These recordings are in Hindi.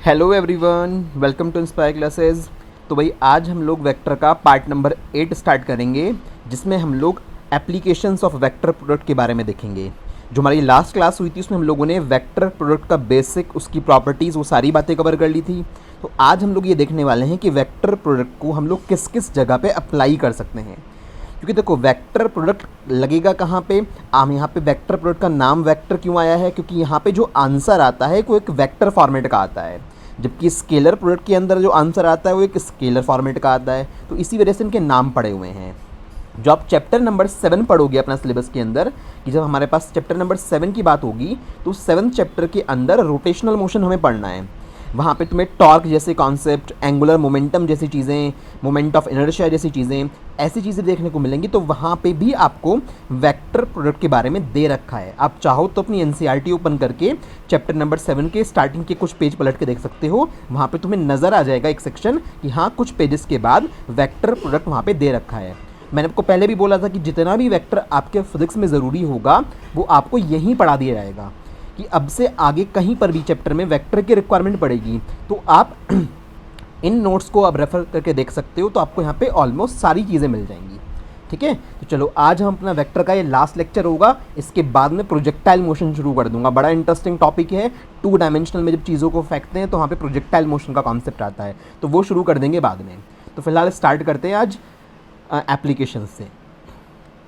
Hello everyone, welcome to inspire classes. तो भाई आज हम लोग वेक्टर का पार्ट नंबर 8 स्टार्ट करेंगे, जिसमें हम लोग एप्लीकेशंस ऑफ वेक्टर प्रोडक्ट के बारे में देखेंगे। जो हमारी लास्ट क्लास हुई थी उसमें हम लोगों ने वेक्टर प्रोडक्ट का बेसिक, उसकी प्रॉपर्टीज़, वो सारी बातें कवर कर ली थी। तो आज हम लोग ये देखने वाले हैं कि वेक्टर प्रोडक्ट को हम लोग किस किस जगह पे अप्लाई कर सकते हैं। क्योंकि देखो वेक्टर प्रोडक्ट लगेगा कहाँ पे। यहाँ पे वेक्टर प्रोडक्ट का नाम वेक्टर क्यों आया है? क्योंकि यहाँ पे जो आंसर आता है वो एक वेक्टर फॉर्मेट का आता है, जबकि स्केलर प्रोडक्ट के अंदर जो आंसर आता है वो एक स्केलर फॉर्मेट का आता है। तो इसी वजह से इनके नाम पड़े हुए हैं। जो आप चैप्टर नंबर 7 पढ़ोगे अपना सिलेबस के अंदर, कि जब हमारे पास चैप्टर नंबर 7 की बात होगी तो 7th चैप्टर के अंदर रोटेशनल मोशन हमें पढ़ना है। वहाँ पे तुम्हें टॉर्क जैसे कॉन्सेप्ट, एंगुलर मोमेंटम जैसी चीज़ें, मोमेंट ऑफ इनर्शिया जैसी चीज़ें, ऐसी चीज़ें देखने को मिलेंगी। तो वहाँ पे भी आपको वेक्टर प्रोडक्ट के बारे में दे रखा है। आप चाहो तो अपनी एनसीईआरटी ओपन करके चैप्टर नंबर 7 के स्टार्टिंग के कुछ पेज पलट के देख सकते हो। वहाँ पे तुम्हें नज़र आ जाएगा एक सेक्शन कि हाँ कुछ पेजेस के बाद वेक्टर प्रोडक्ट वहाँ पे दे रखा है। मैंने आपको पहले भी बोला था कि जितना भी वेक्टर आपके फिजिक्स में ज़रूरी होगा वो आपको यहीं पढ़ा दिया जाएगा, कि अब से आगे कहीं पर भी चैप्टर में वेक्टर की रिक्वायरमेंट पड़ेगी तो आप इन नोट्स को अब रेफ़र करके देख सकते हो। तो आपको यहाँ पे ऑलमोस्ट सारी चीज़ें मिल जाएंगी। ठीक है, तो चलो आज हम अपना वेक्टर का ये लास्ट लेक्चर होगा। इसके बाद में प्रोजेक्टाइल मोशन शुरू कर दूंगा। बड़ा इंटरेस्टिंग टॉपिक है। 2 डायमेंशनल में जब चीज़ों को फेंकते हैं तो वहाँ पे प्रोजेक्टाइल मोशन का कॉन्सेप्ट आता है, तो वो शुरू कर देंगे बाद में। तो फिलहाल स्टार्ट करते हैं आज एप्लीकेशन से।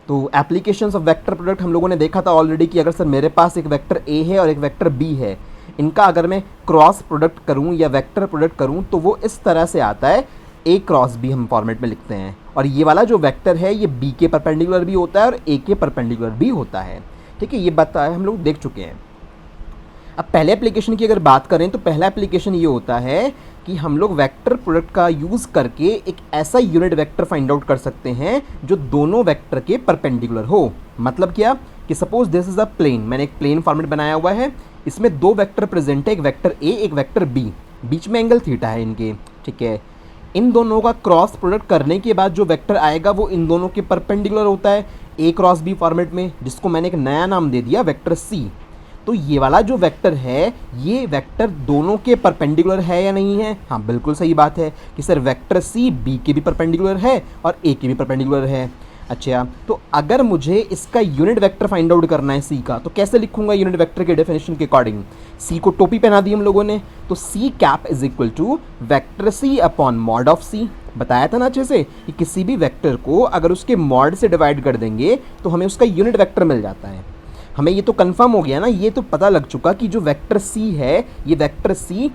तो एप्लीकेशंस ऑफ वेक्टर प्रोडक्ट हम लोगों ने देखा था ऑलरेडी कि अगर सर मेरे पास एक वेक्टर ए है और एक वेक्टर बी है, इनका अगर मैं क्रॉस प्रोडक्ट करूं या वेक्टर प्रोडक्ट करूं तो वो इस तरह से आता है, ए क्रॉस बी हम फॉर्मेट में लिखते हैं। और ये वाला जो वेक्टर है ये बी के परपेंडिकुलर भी होता है और ए के परपेंडिकुलर भी होता है। ठीक है, ये बताया हम लोग देख चुके हैं। अब पहले एप्लीकेशन की अगर बात करें तो पहला एप्लीकेशन ये होता है कि हम लोग वेक्टर प्रोडक्ट का यूज़ करके एक ऐसा यूनिट वेक्टर फाइंड आउट कर सकते हैं जो दोनों वेक्टर के परपेंडिकुलर हो। मतलब क्या कि suppose this is a plane. मैंने एक प्लेन फॉर्मेट बनाया हुआ है, इसमें 2 वेक्टर प्रेजेंट है, एक वेक्टर ए एक वेक्टर बी, बीच में एंगल थीटा है इनके। ठीक है, इन दोनों का क्रॉस प्रोडक्ट करने के बाद जो वेक्टर आएगा वो इन दोनों के परपेंडिकुलर होता है ए क्रॉस बी फॉर्मेट में, जिसको मैंने एक नया नाम दे दिया वेक्टर सी। तो ये वाला जो वेक्टर है ये वेक्टर दोनों के परपेंडिकुलर है या नहीं है? हाँ बिल्कुल सही बात है कि सर वेक्टर सी बी के भी परपेंडिकुलर है और ए के भी परपेंडिकुलर है। अच्छा, तो अगर मुझे इसका यूनिट वेक्टर फाइंड आउट करना है सी का, तो कैसे लिखूंगा यूनिट वेक्टर के डेफिनेशन के अकॉर्डिंग? सी को टोपी पहना दी हम लोगों ने, तो C cap is equal to vector C upon mod of C. बताया था ना अच्छे से कि किसी भी वेक्टर को अगर उसके मॉड से डिवाइड कर देंगे तो हमें उसका यूनिट वेक्टर मिल जाता है। हमें ये तो कंफर्म हो गया ना, ये तो पता लग चुका कि जो वेक्टर सी है ये वेक्टर सी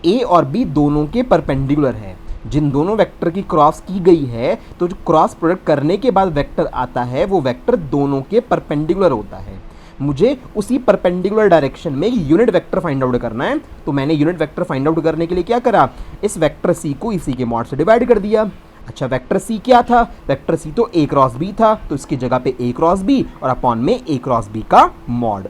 ए और बी दोनों के परपेंडिकुलर है। जिन दोनों वेक्टर की क्रॉस की गई है तो जो क्रॉस प्रोडक्ट करने के बाद वेक्टर आता है वो वेक्टर दोनों के परपेंडिकुलर होता है। मुझे उसी परपेंडिकुलर डायरेक्शन में यूनिट वेक्टर फाइंड आउट करना है। तो मैंने यूनिट वेक्टर फाइंड आउट करने के लिए क्या करा, इस वेक्टर सी को इसी के मॉड से डिवाइड कर दिया। अच्छा, वेक्टर सी क्या था? वेक्टर सी तो ए क्रॉस बी था, तो इसकी जगह पे ए क्रॉस बी और अपॉन में ए क्रॉस बी का मॉड।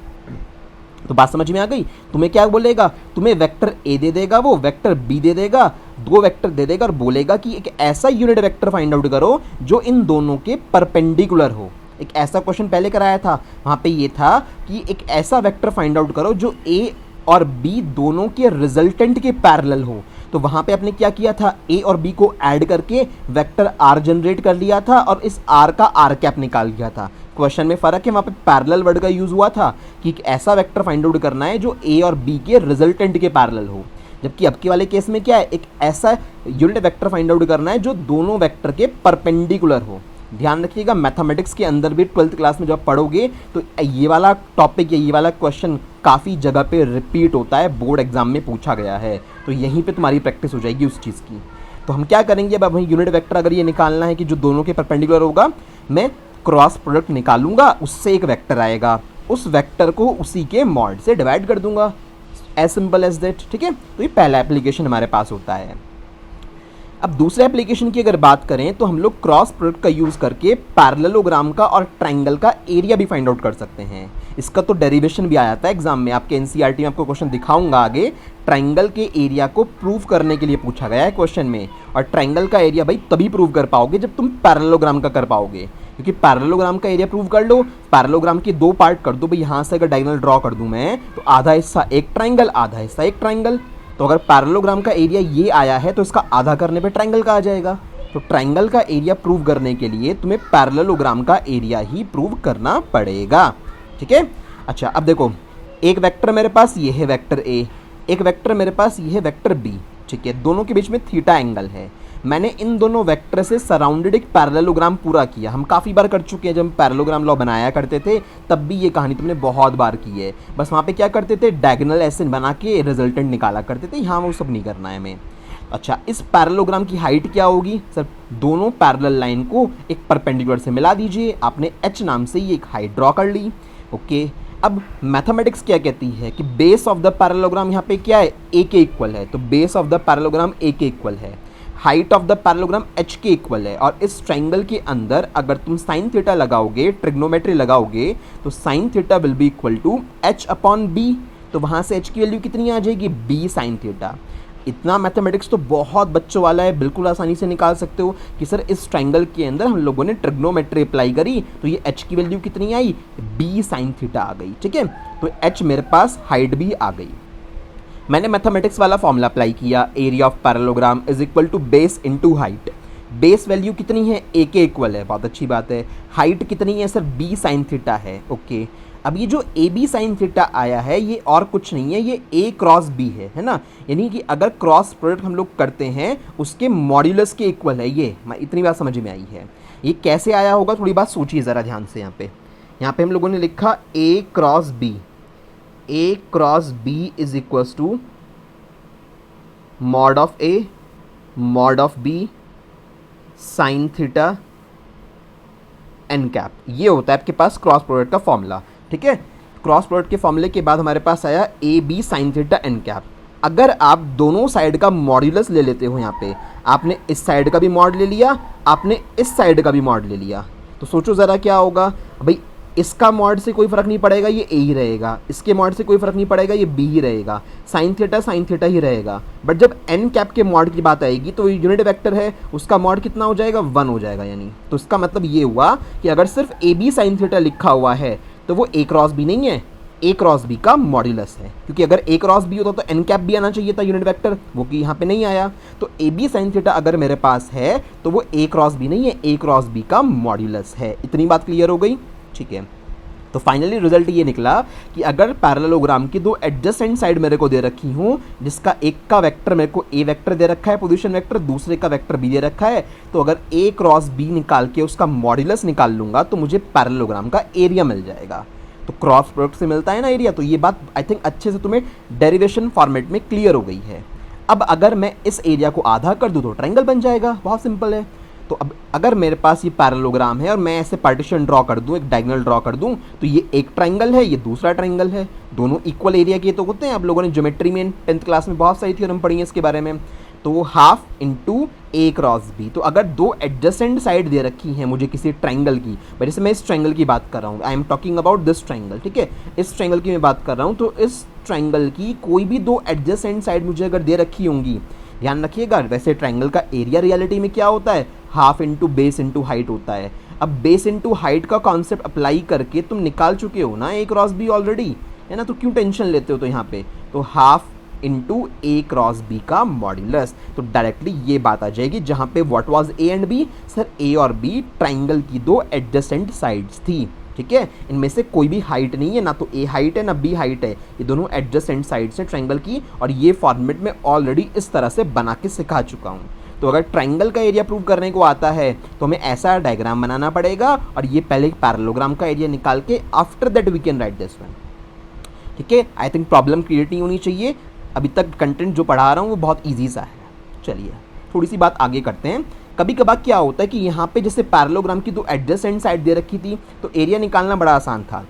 तो बात समझ में आ गई? तुम्हें क्या बोलेगा, तुम्हें वेक्टर ए दे देगा, वो वेक्टर बी दे देगा, 2 वेक्टर दे देगा और बोलेगा कि एक ऐसा यूनिट वेक्टर फाइंड आउट करो जो इन दोनों के परपेंडिकुलर हो। एक ऐसा क्वेश्चन पहले कराया था, वहाँ पे ये था कि एक ऐसा वेक्टर फाइंड आउट करो जो ए और बी दोनों के रिजल्टेंट के पैरेलल हो। तो वहाँ पे आपने क्या किया था, ए और बी को ऐड करके वेक्टर आर जनरेट कर लिया था और इस आर का आर कैप निकाल लिया था। क्वेश्चन में फ़र्क है, वहाँ पे पैरेलल वर्ड का यूज़ हुआ था कि एक ऐसा वेक्टर फाइंड आउट करना है जो ए और बी के रिजल्टेंट के पैरेलल हो। जबकि अब के वाले केस में क्या है, एक ऐसा यूनिट वेक्टर फाइंड आउट करना है जो दोनों वेक्टर के परपेंडिकुलर हो। ध्यान रखिएगा, मैथमेटिक्स के अंदर भी 12th क्लास में जब पढ़ोगे तो ये वाला टॉपिक या ये वाला क्वेश्चन काफ़ी जगह पे रिपीट होता है, बोर्ड एग्जाम में पूछा गया है। तो यहीं पे तुम्हारी प्रैक्टिस हो जाएगी उस चीज़ की। तो हम क्या करेंगे, अब हमें यूनिट वेक्टर अगर ये निकालना है कि जो दोनों के परपेंडिकुलर होगा, मैं क्रॉस प्रोडक्ट निकालूंगा, उससे एक वेक्टर आएगा, उस वेक्टर को उसी के मॉड से डिवाइड कर दूंगा। As simple as that. ठीक है, तो ये पहला एप्लीकेशन हमारे पास होता है। अब दूसरे एप्लीकेशन की अगर बात करें तो हम लोग क्रॉस प्रोडक्ट का यूज़ करके पैरेललोग्राम का और ट्रायंगल का एरिया भी फाइंड आउट कर सकते हैं। इसका तो डेरिवेशन भी आया था एग्जाम में, आपके एनसीईआरटी में आपको क्वेश्चन दिखाऊंगा आगे। ट्रायंगल के एरिया को प्रूव करने के लिए पूछा गया है क्वेश्चन में, और ट्रायंगल का एरिया भाई तभी प्रूव कर पाओगे जब तुम पैरेललोग्राम का कर पाओगे। क्योंकि पैरेललोग्राम का एरिया प्रूव कर लो, पैरेललोग्राम के 2 पार्ट कर दो भाई। यहाँ से अगर डायगोनल ड्रॉ कर दूँ मैं तो आधा हिस्सा एक ट्रायंगल, आधा हिस्सा एक ट्रायंगल। तो अगर पैरेललोग्राम का एरिया ये आया है तो इसका आधा करने पे ट्रायंगल का आ जाएगा। तो ट्रायंगल का एरिया प्रूव करने के लिए तुम्हें पैरेललोग्राम का एरिया ही प्रूव करना पड़ेगा। ठीक है, अच्छा अब देखो, एक वेक्टर मेरे पास ये है वेक्टर ए, एक वेक्टर मेरे पास ये है वेक्टर बी। ठीक है, दोनों के बीच में थीटा एंगल है। मैंने इन दोनों वेक्टर से सराउंडेड एक पैरेललोग्राम पूरा किया। हम काफ़ी बार कर चुके हैं, जब हम पैरेललोग्राम लॉ बनाया करते थे तब भी ये कहानी तुमने बहुत बार की है। बस वहाँ पे क्या करते थे, डायगोनल ऐसे बना के रिजल्टेंट निकाला करते थे। यहाँ वो सब नहीं करना है हमें। अच्छा, इस पैरेललोग्राम की हाइट क्या होगी सर? दोनों पैरेलल लाइन को एक परपेंडिकुलर से मिला दीजिए। आपने एच नाम से ही एक हाइट ड्रॉ कर ली। ओके, अब मैथमेटिक्स क्या कहती है कि बेस ऑफ द पैरेललोग्राम यहाँ पे क्या है, ए के इक्वल है। तो बेस ऑफ द पैरेललोग्राम ए के इक्वल है, height of the parallelogram H के इक्वल है। और इस ट्रायंगल के अंदर अगर तुम साइन थीटा लगाओगे, ट्रिग्नोमेट्री लगाओगे, तो sine theta will be equal to H upon B. तो वहाँ से एच की वैल्यू कितनी आ जाएगी, बी साइन थीटा। इतना मैथमेटिक्स तो बहुत बच्चों वाला है, बिल्कुल आसानी से निकाल सकते हो कि सर इस ट्रायंगल के अंदर हम लोगों ने ट्रिग्नोमेट्री अप्लाई करी तो ये एच की वैल्यू कितनी आई, बी साइन थीटा आ गई। ठीक है, तो एच मेरे पास हाइट भी आ गई। मैंने मैथमेटिक्स वाला फॉर्मूला अप्लाई किया, area of parallelogram is equal to base into height. Base value कितनी है, ए के इक्वल है, बहुत अच्छी बात है। हाइट कितनी है सर, बी साइन थीटा है। ओके, अब ये जो ए बी साइन थीटा आया है ये और कुछ नहीं है, ये ए क्रॉस बी है ना। यानी कि अगर क्रॉस प्रोडक्ट हम लोग करते हैं उसके मॉड्यूलस के इक्वल है ये। इतनी बात समझ में आई है। ये कैसे आया होगा, थोड़ी बात सोचिए ज़रा ध्यान से। यहाँ पे हम लोगों ने लिखा A cross B, A cross B is equals to mod of A mod of B sine theta N cap. ये होता है आपके पास क्रॉस प्रोडक्ट का फॉर्मूला। ठीक है, क्रॉस प्रोडक्ट के फॉर्मूले के बाद हमारे पास आया A B sine theta N cap. अगर आप दोनों साइड का मॉड्यूलस ले लेते हो, यहाँ पे आपने इस साइड का भी मॉड ले लिया, आपने इस साइड का भी मॉड ले लिया, तो सोचो ज़रा क्या होगा भाई। इसका मॉड से कोई फ़र्क नहीं पड़ेगा, ये ए ही रहेगा। इसके मॉड से कोई फ़र्क नहीं पड़ेगा, ये बी ही रहेगा। साइन थीटा ही रहेगा। बट जब एन कैप के मॉड की बात आएगी तो यूनिट वेक्टर है, उसका मॉड कितना हो जाएगा, 1 हो जाएगा। यानी तो इसका मतलब ये हुआ कि अगर सिर्फ ए बी साइन थीटा लिखा हुआ है तो वो ए क्रॉस बी नहीं है, ए क्रॉस बी का मॉड्यूलस है। क्योंकि अगर ए क्रॉस बी होता तो एन कैप भी आना चाहिए था यूनिट वेक्टर, वो कि यहाँ पे नहीं आया। तो ए बी साइन थीटा अगर मेरे पास है तो वो ए क्रॉस बी नहीं है, ए क्रॉस बी का मॉड्यूलस है। इतनी बात क्लियर हो गई। ठीक है, तो फाइनली रिजल्ट ये निकला कि अगर पैरेललोग्राम की दो एडजेसेंट साइड मेरे को दे रखी हूँ, जिसका एक का वेक्टर मेरे को ए वेक्टर दे रखा है पोजीशन वेक्टर, दूसरे का वेक्टर बी दे रखा है, तो अगर ए क्रॉस बी निकाल के उसका मॉड्यूलस निकाल लूँगा तो मुझे पैरेललोग्राम का एरिया मिल जाएगा। तो क्रॉस प्रोडक्ट से मिलता है ना एरिया। तो ये बात आई थिंक अच्छे से तुम्हें डेरिवेशन फॉर्मेट में क्लियर हो गई है। अब अगर मैं इस एरिया को आधा कर दूँ तो ट्रायंगल बन जाएगा, बहुत सिंपल है। तो अब अगर मेरे पास ये पैरेललोग्राम है और मैं ऐसे पार्टीशन ड्रॉ कर दूं, एक डायगोनल ड्रॉ कर दूं, तो ये एक ट्रायंगल है, ये दूसरा ट्रायंगल है, दोनों इक्वल एरिया के तो होते हैं। आप लोगों ने ज्योमेट्री में 10th क्लास में बहुत सारी थ्योरम पढ़ी है इसके बारे में। तो वो half into A cross B. तो अगर दो एडजेसेंट साइड दे रखी हैं मुझे किसी ट्रायंगल की, जैसे मैं इस ट्रायंगल की बात कर रहा हूँ, I am talking about this triangle. ठीक है, इस ट्रायंगल की मैं बात कर रहा हूँ, तो इस ट्रायंगल की कोई भी दो एडजेसेंट साइड मुझे अगर दे रखी होंगी, ध्यान रखिएगा। वैसे ट्रायंगल का एरिया रियलिटी में क्या होता है, half into base into height होता है। अब बेस इंटू हाइट का कॉन्सेप्ट अप्लाई करके तुम निकाल चुके हो ना ए क्रॉस बी ऑलरेडी, है ना, तो क्यों टेंशन लेते हो। तो यहाँ पे तो half into A cross B का मॉड्यूलस, तो डायरेक्टली ये बात आ जाएगी जहाँ पे what was A and B, sir A और बी ट्रायंगल की दो एडजेसेंट साइड्स थी। ठीक है, इनमें से कोई भी हाइट नहीं है, ना तो ए हाइट है ना बी हाइट है, ये दोनों एडजेसेंट साइड्स हैं ट्रायंगल की। और ये फॉर्मेट में ऑलरेडी इस तरह से बना के सिखा चुका हूँ। तो अगर ट्रायंगल का एरिया प्रूव करने को आता है तो हमें ऐसा डायग्राम बनाना पड़ेगा और ये पहले पैरेललोग्राम का एरिया निकाल के after that we can write this one. ठीक है, आई थिंक प्रॉब्लम क्रिएट नहीं होनी चाहिए। अभी तक कंटेंट जो पढ़ा रहा हूँ वो बहुत ईजी सा है। चलिए थोड़ी सी बात आगे करते हैं। कभी कभार क्या होता है कि यहाँ पे जैसे पैरेललोग्राम की दो एडजेसेंट साइड दे रखी थी तो एरिया निकालना बड़ा आसान था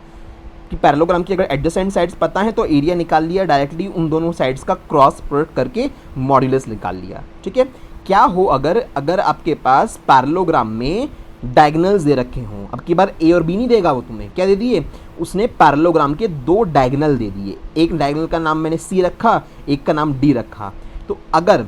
कि पैरेललोग्राम की अगर एडजेसेंट साइड्स पता है तो एरिया निकाल लिया, डायरेक्टली उन दोनों साइड्स का क्रॉस प्रोडक्ट करके मॉड्यूलस निकाल लिया। ठीक है, क्या हो अगर आपके पास पैरेललोग्राम में डायगोनल्स दे रखे हों। अब की बार ए और बी नहीं देगा, वो तुम्हें क्या दे दिए, उसने पैरेललोग्राम के दो डायगोनल दे दिए। एक डायगोनल का नाम मैंने सी रखा, एक का नाम डी रखा। तो अगर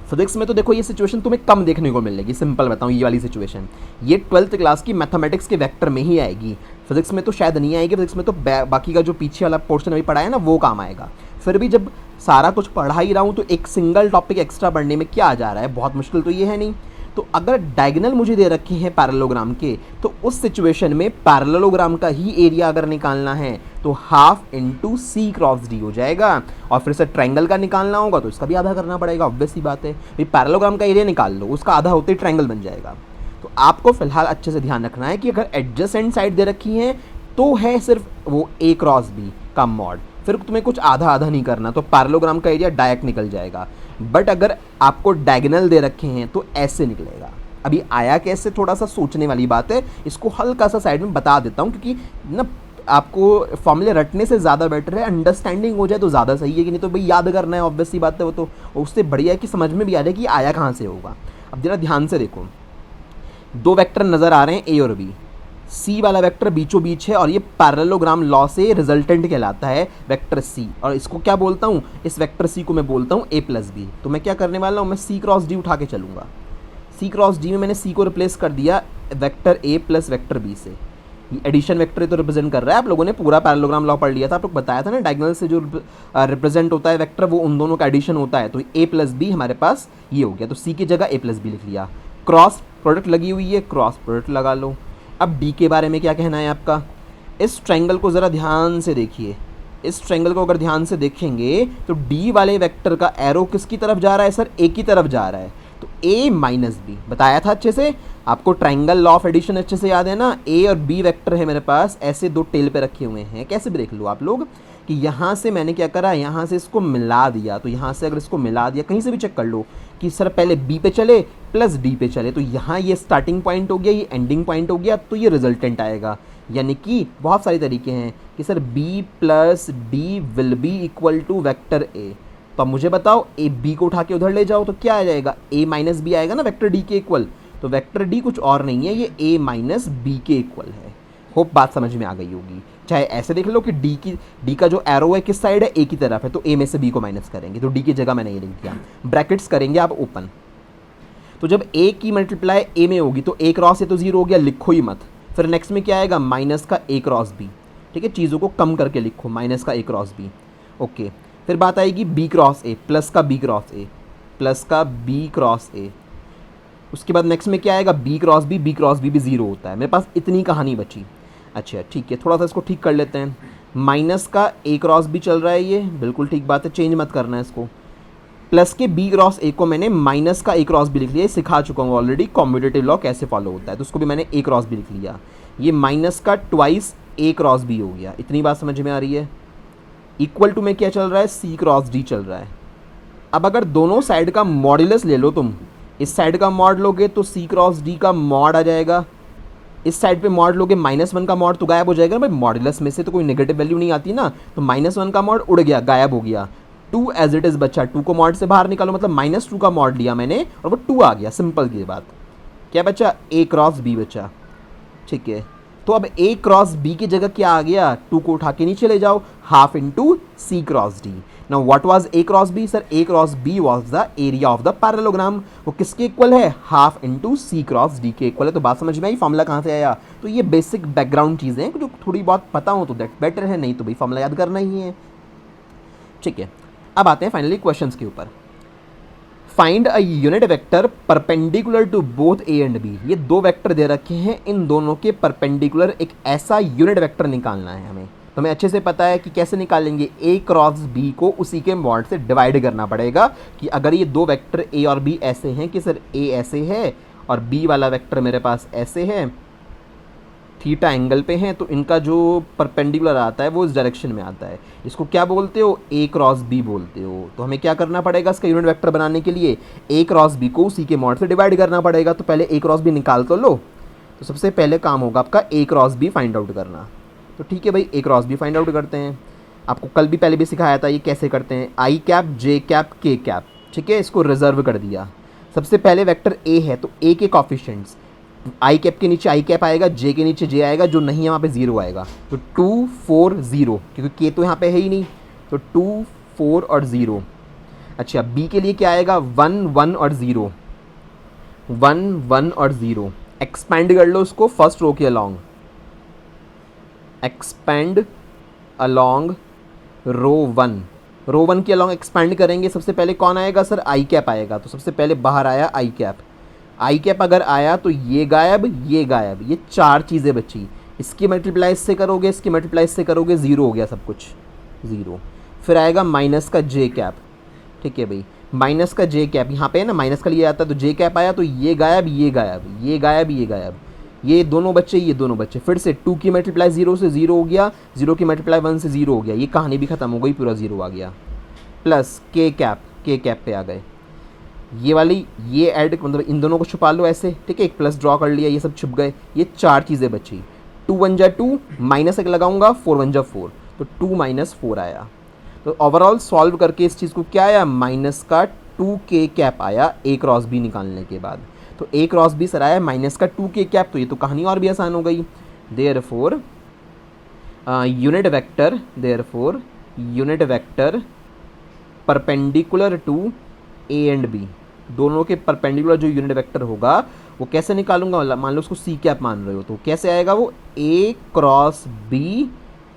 फिजिक्स में तो देखो ये सिचुएशन तुम्हें कम देखने को मिलेगी, सिंपल बताऊँ ये वाली सिचुएशन ये 12th क्लास की मैथमेटिक्स के वेक्टर में ही आएगी। फिजिक्स में तो शायद नहीं आएगी, फिजिक्स में तो बाकी का जो पीछे वाला पोर्शन अभी पढ़ा है ना वो काम आएगा। फिर भी जब सारा कुछ पढ़ा ही रहा हूँ तो एक सिंगल टॉपिक एक्स्ट्रा पढ़ने में क्या आ जा रहा है, बहुत मुश्किल तो ये है नहीं। तो अगर डायगोनल मुझे दे रखे हैं पैरेललोग्राम के, तो उस सिचुएशन में पैरेललोग्राम का ही एरिया अगर निकालना है तो half into C cross D हो जाएगा। और फिर से ट्रायंगल का निकालना होगा तो इसका भी आधा करना पड़ेगा, ऑब्वियस सी बात है भाई। पैरेललोग्राम का एरिया निकाल लो, उसका आधा होते ही ट्रायंगल बन जाएगा। तो आपको फिलहाल अच्छे से ध्यान रखना है कि अगर एडजेसेंट साइड दे रखी है तो है सिर्फ वो ए क्रॉस बी का मॉड, फिर तुम्हें कुछ आधा आधा नहीं करना, तो पैरेललोग्राम का एरिया डायरेक्ट निकल जाएगा। बट अगर आपको डायगोनल दे रखे हैं तो ऐसे निकलेगा। अभी आया कैसे, थोड़ा सा सोचने वाली बात है, इसको हल्का सा साइड में बता देता हूँ, क्योंकि ना आपको फॉर्मूले रटने से ज़्यादा बेटर है अंडरस्टैंडिंग हो जाए तो ज़्यादा सही है, कि नहीं तो भाई याद करना है, ऑब्वियस सी बात है वो तो, उससे बढ़िया है कि समझ में भी आ जाए कि आया कहाँ से होगा। अब जरा ध्यान से देखो, दो वेक्टर नज़र आ रहे हैं ए और बी, सी वाला वेक्टर बीचों बीच है और ये पैरेललोग्राम लॉ से रिजल्टेंट कहलाता है वेक्टर सी, और इसको क्या बोलता हूँ, इस वेक्टर सी को मैं बोलता हूँ ए प्लस बी। तो मैं क्या करने वाला हूँ, मैं सी क्रॉस डी उठा के चलूँगा। सी क्रॉस डी में मैंने सी को रिप्लेस कर दिया vector A plus vector B से। ये एडिशन वेक्टर तो रिप्रेजेंट कर रहा है, आप लोगों ने पूरा पैरेललोग्राम लॉ पढ़ लिया था, आप लोग बताया था ना, डायगोनल से जो रिप्रेजेंट होता है वेक्टर वो उन दोनों का एडिशन होता है। तो ए प्लस बी हमारे पास ये हो गया, तो सी की जगह ए प्लस बी लिख लिया। क्रॉस प्रोडक्ट लगी हुई है, क्रॉस प्रोडक्ट लगा लो। अब डी के बारे में क्या कहना है आपका, इस ट्रायंगल को ज़रा ध्यान से देखिए, इस ट्रायंगल को अगर ध्यान से देखेंगे तो डी वाले वेक्टर का एरो किसकी तरफ जा रहा है सर, ए की तरफ जा रहा है। तो ए माइनस बी बताया था अच्छे से, आपको ट्रायंगल लॉ ऑफ एडिशन अच्छे से याद है ना। ए और बी वेक्टर है मेरे पास, ऐसे दो टेल पे रखे हुए हैं, कैसे भी देख लो आप लोग कि यहाँ से मैंने क्या करा, यहाँ से इसको मिला दिया। तो यहाँ से अगर इसको मिला दिया, कहीं से भी चेक कर लो कि सर पहले बी पे चले प्लस डी पे चले, तो यहाँ ये स्टार्टिंग पॉइंट हो गया, ये एंडिंग पॉइंट हो गया, तो ये रिजल्टेंट आएगा। यानी कि बहुत सारे तरीके हैं कि sir B plus D will be equal to vector A. तो अब मुझे बताओ, ए बी को उठा के उधर ले जाओ तो क्या आ जाएगा, ए माइनस बी आएगा ना वेक्टर डी के इक्वल। तो वेक्टर डी कुछ और नहीं है, ये ए माइनस बी के इक्वल है। होप बात समझ में आ गई होगी। चाहे ऐसे देख लो कि डी का जो एरो है किस साइड है, ए की तरफ है, तो ए में से बी को माइनस करेंगे, तो डी की जगह मैंने ये लिख दिया। ब्रैकेट्स करेंगे आप ओपन, तो जब ए की मल्टीप्लाई ए में होगी तो ए क्रॉस ए तो जीरो हो गया, लिखो ही मत। फिर नेक्स्ट में क्या आएगा, माइनस का ए क्रॉस बी, ठीक है, चीज़ों को कम करके लिखो, माइनस का ए क्रॉस बी, ओके। फिर बात आएगी बी क्रॉस ए प्लस का बी क्रॉस ए, प्लस का बी क्रॉस ए। उसके बाद नेक्स्ट में क्या आएगा, बी क्रॉस बी भी जीरो होता है। मेरे पास इतनी कहानी बची। अच्छा ठीक है, थोड़ा सा इसको ठीक कर लेते हैं। माइनस का ए क्रॉस बी चल रहा है, ये बिल्कुल ठीक बात है, चेंज मत करना है इसको। प्लस के बी क्रॉस ए को मैंने माइनस का ए क्रॉस बी लिख लिया, सिखा चुका हूँ ऑलरेडी कॉम्यूटेटिव लॉ कैसे फॉलो होता है, तो उसको भी मैंने ए क्रॉस बी लिख लिया। ये माइनस का ट्वाइस ए क्रॉस बी हो गया, इतनी बात समझ में आ रही है। इक्वल टू में क्या चल रहा है, सी क्रॉस डी चल रहा है। अब अगर दोनों साइड का मॉड्यूलस ले लो तुम, इस साइड का मॉड लोगे तो सी क्रॉस डी का मॉड आ जाएगा, इस साइड पे मॉड लोगे -1 का मॉड तो गायब हो जाएगा ना भाई, मॉड्यूलस में से तो कोई नेगेटिव वैल्यू नहीं आती ना, तो -1 का मॉड उड़ गया, गायब हो गया। 2 एज इट इज़ बचा, 2 को मॉड से बाहर निकालो, मतलब -2 का मॉड लिया मैंने और वो 2 आ गया, सिंपल की बात। क्या बचा, ए क्रॉस बी बचा, ठीक है। तो अब ए क्रॉस बी की जगह क्या आ गया, 2 को उठा के नीचे ले जाओ, half into C cross D. Now what was A cross B, sir A cross B was the area of the parallelogram. वो किसके इक्वल है, half into C cross D के इक्वल है। तो बात समझ में आई, फॉर्मूला कहाँ से आया। तो ये बेसिक बैकग्राउंड चीज़ें हैं जो थोड़ी बहुत पता हो तो दैट बेटर है, नहीं तो भाई फॉर्मूला याद करना ही है, ठीक है। अब आते हैं फाइनली क्वेश्चंस के ऊपर। Find a unit vector perpendicular to both A and B. ये दो वेक्टर दे रखे हैं, इन दोनों के परपेंडिकुलर एक ऐसा यूनिट वेक्टर निकालना है हमें। तो हमें अच्छे से पता है कि कैसे निकालेंगे, ए क्रॉस बी को उसी के मॉड से डिवाइड करना पड़ेगा। कि अगर ये दो वेक्टर ए और बी ऐसे हैं कि सर ए ऐसे है और बी वाला वेक्टर मेरे पास ऐसे है, थीटा एंगल पे हैं, तो इनका जो परपेंडिकुलर आता है वो इस डायरेक्शन में आता है, इसको क्या बोलते हो, ए क्रॉस बी बोलते हो। तो हमें क्या करना पड़ेगा इसका यूनिट वेक्टर बनाने के लिए, ए क्रॉस बी को उसी के मॉड से डिवाइड करना पड़ेगा। तो पहले ए क्रॉस बी निकाल तो लो, तो सबसे पहले काम होगा आपका ए क्रॉस बी फाइंड आउट करना। तो ठीक है भाई, ए क्रॉस बी फाइंड आउट करते हैं। आपको कल भी पहले भी सिखाया था ये कैसे करते हैं, आई कैप जे कैप के कैप, ठीक है, इसको रिजर्व कर दिया। सबसे पहले वेक्टर ए है तो ए के कॉफिशिएंट्स, आई कैप के नीचे आई कैप आएगा, जे के नीचे जे आएगा, जो नहीं है वहाँ पे 0 आएगा। तो 2 4 0, क्योंकि के तो यहाँ पे है ही नहीं, तो 2 4 और 0। अच्छा, बी के लिए क्या आएगा, 1 1 और 0, 1 1 और 0। एक्सपैंड कर लो उसको फर्स्ट रो के अलॉन्ग, एक्सपेंड अलॉन्ग रो 1, रो 1 के अलॉन्ग एक्सपैंड करेंगे, सबसे पहले कौन आएगा सर, आई कैप आएगा। तो सबसे पहले बाहर आया आई कैप। आई कैप अगर आया तो ये गायब, ये 4 चीज़ें बची। इसकी मल्टीप्लाई से करोगे, इसकी मल्टीप्लाई से करोगे, ज़ीरो हो गया सब कुछ, ज़ीरो। फिर आएगा माइनस का जे कैप, ठीक है भाई, माइनस का जे कैप यहाँ पे है ना, माइनस का लिए आता है तो जे कैप आया, तो ये गायब, ये गायब, ये गायब, ये गायब, ये दोनों बच्चे, ये दोनों बच्चे। फिर से 2 की मल्टीप्लाई 0 से 0 हो गया, 0 की मल्टीप्लाई 1 से 0 हो गया, ये कहानी भी खत्म हो गई, पूरा 0 आ गया। प्लस के कैप पे आ गए, ये वाली ये ऐड, मतलब इन दोनों को छुपा लो ऐसे, ठीक है, एक प्लस ड्रॉ कर लिया, ये सब छुप गए, ये 4 चीज़ें बची। 2 1 जा 2, माइनस एक लगाऊंगा, 4 1 जा 4, तो 2 - 4 आया। तो ओवरऑल सॉल्व करके इस चीज़ को क्या आया, माइनस का 2 के कैप आया ए क्रॉस बी निकालने के बाद। तो ए क्रॉस बी सर आया माइनस का 2 के कैप, तो ये तो कहानी और भी आसान हो गई। Therefore unit vector perpendicular to A and B, दोनों के परपेंडिकुलर जो यूनिट वेक्टर होगा वो कैसे निकालूंगा, मान लो उसको सी कैप मान रहे हो, तो कैसे आएगा वो, ए क्रॉस बी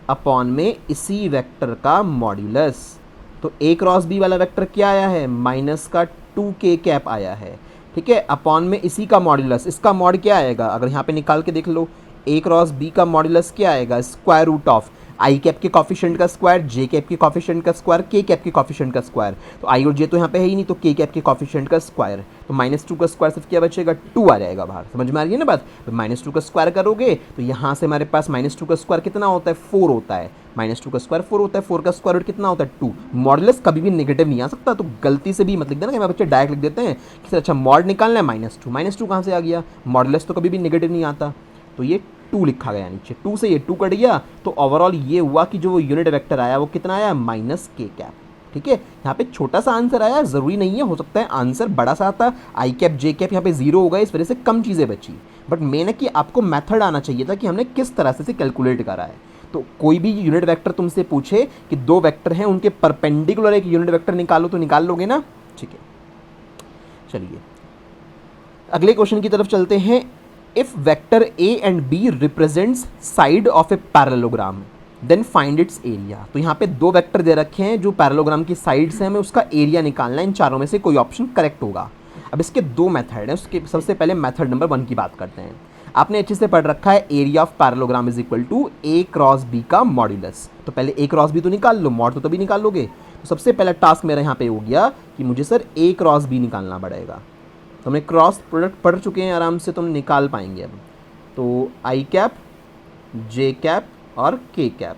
अपॉन में इसी वेक्टर का मॉड्यूलस। तो ए क्रॉस बी वाला वेक्टर क्या आया है, माइनस का 2 के कैप आया है, ठीक है, अपॉन में इसी का मॉड्यूलस। इसका मॉड क्या आएगा, अगर यहाँ पे निकाल के देख लो, ए क्रॉस बी का मॉड्यूलस क्या आएगा, square root of I cap के कॉफिशिएंट का स्क्वायर, जे कैप के कॉफिशिएंट का स्क्वायर, के कैप के कॉफिशिएंट का स्क्वायर। तो आई और जे तो यहाँ पे है ही नहीं, तो के कैप के कॉफिशिएंट का स्क्वायर, तो -2 का स्क्वायर सिर्फ क्या बचेगा, 2 आ जाएगा बाहर। समझ में आ रही है ना बात। तो -2 का स्क्वायर करोगे तो यहाँ से हमारे पास -2 का स्क्वायर कितना होता है, 4 होता है, -2 का स्क्वायर 4 होता है, 4 का स्क्वायर रूट कितना होता है, 2। मॉडुलस कभी भी नेगेटिव नहीं आ सकता, तो गलती से भी मत लिख देना कि बच्चे डायरेक्ट लिख देते हैं कि सर अच्छा मॉड निकालना है -2 कहाँ से आ गया, मॉडुलस तो कभी भी नेगेटिव नहीं आता, तो ये 2 लिखा गया नीचे, 2 से ये 2 कट गया, तो ओवरऑल ये हुआ कि जो वो यूनिट वेक्टर आया वो कितना आया, माइनस के कैप। ठीक है, यहाँ पे छोटा सा आंसर आया, ज़रूरी नहीं है, हो सकता है आंसर बड़ा सा आता, आई कैप जे कैप यहाँ पे 0 हो गए, इस वजह से कम चीज़ें बची। बट मेन है कि आपको मेथड आना चाहिए था कि हमने किस तरह से कैलकुलेट करा है। तो कोई भी यूनिट वेक्टर तुमसे पूछे कि 2 वेक्टर हैं, उनके परपेंडिकुलर एक यूनिट वेक्टर निकालो, तो निकाल लोगे ना। ठीक है, चलिए अगले क्वेश्चन की तरफ चलते हैं। If vector A and B represents side of a parallelogram, then find its area। तो यहाँ पे 2 वेक्टर दे रखे हैं जो पैरेललोग्राम की साइड्स हैं, हमें उसका एरिया निकालना है, इन चारों में से कोई ऑप्शन करेक्ट होगा। अब इसके 2 मेथड हैं, उसके सबसे पहले मेथड नंबर 1 की बात करते हैं। आपने अच्छे से पढ़ रखा है, area of parallelogram is equal to A cross B का मॉड्यूलस। तो पहले ए क्रॉस बी तो निकाल लो, मॉड तो तभी निकाल लोगे। तो सबसे पहला टास्क मेरा यहाँ पे हो गया कि मुझे सर ए क्रॉस बी निकालना पड़ेगा। तो हमने क्रॉस प्रोडक्ट पढ़ चुके हैं आराम से, तो हम निकाल पाएंगे अब। तो आई कैप, जे कैप और के कैप।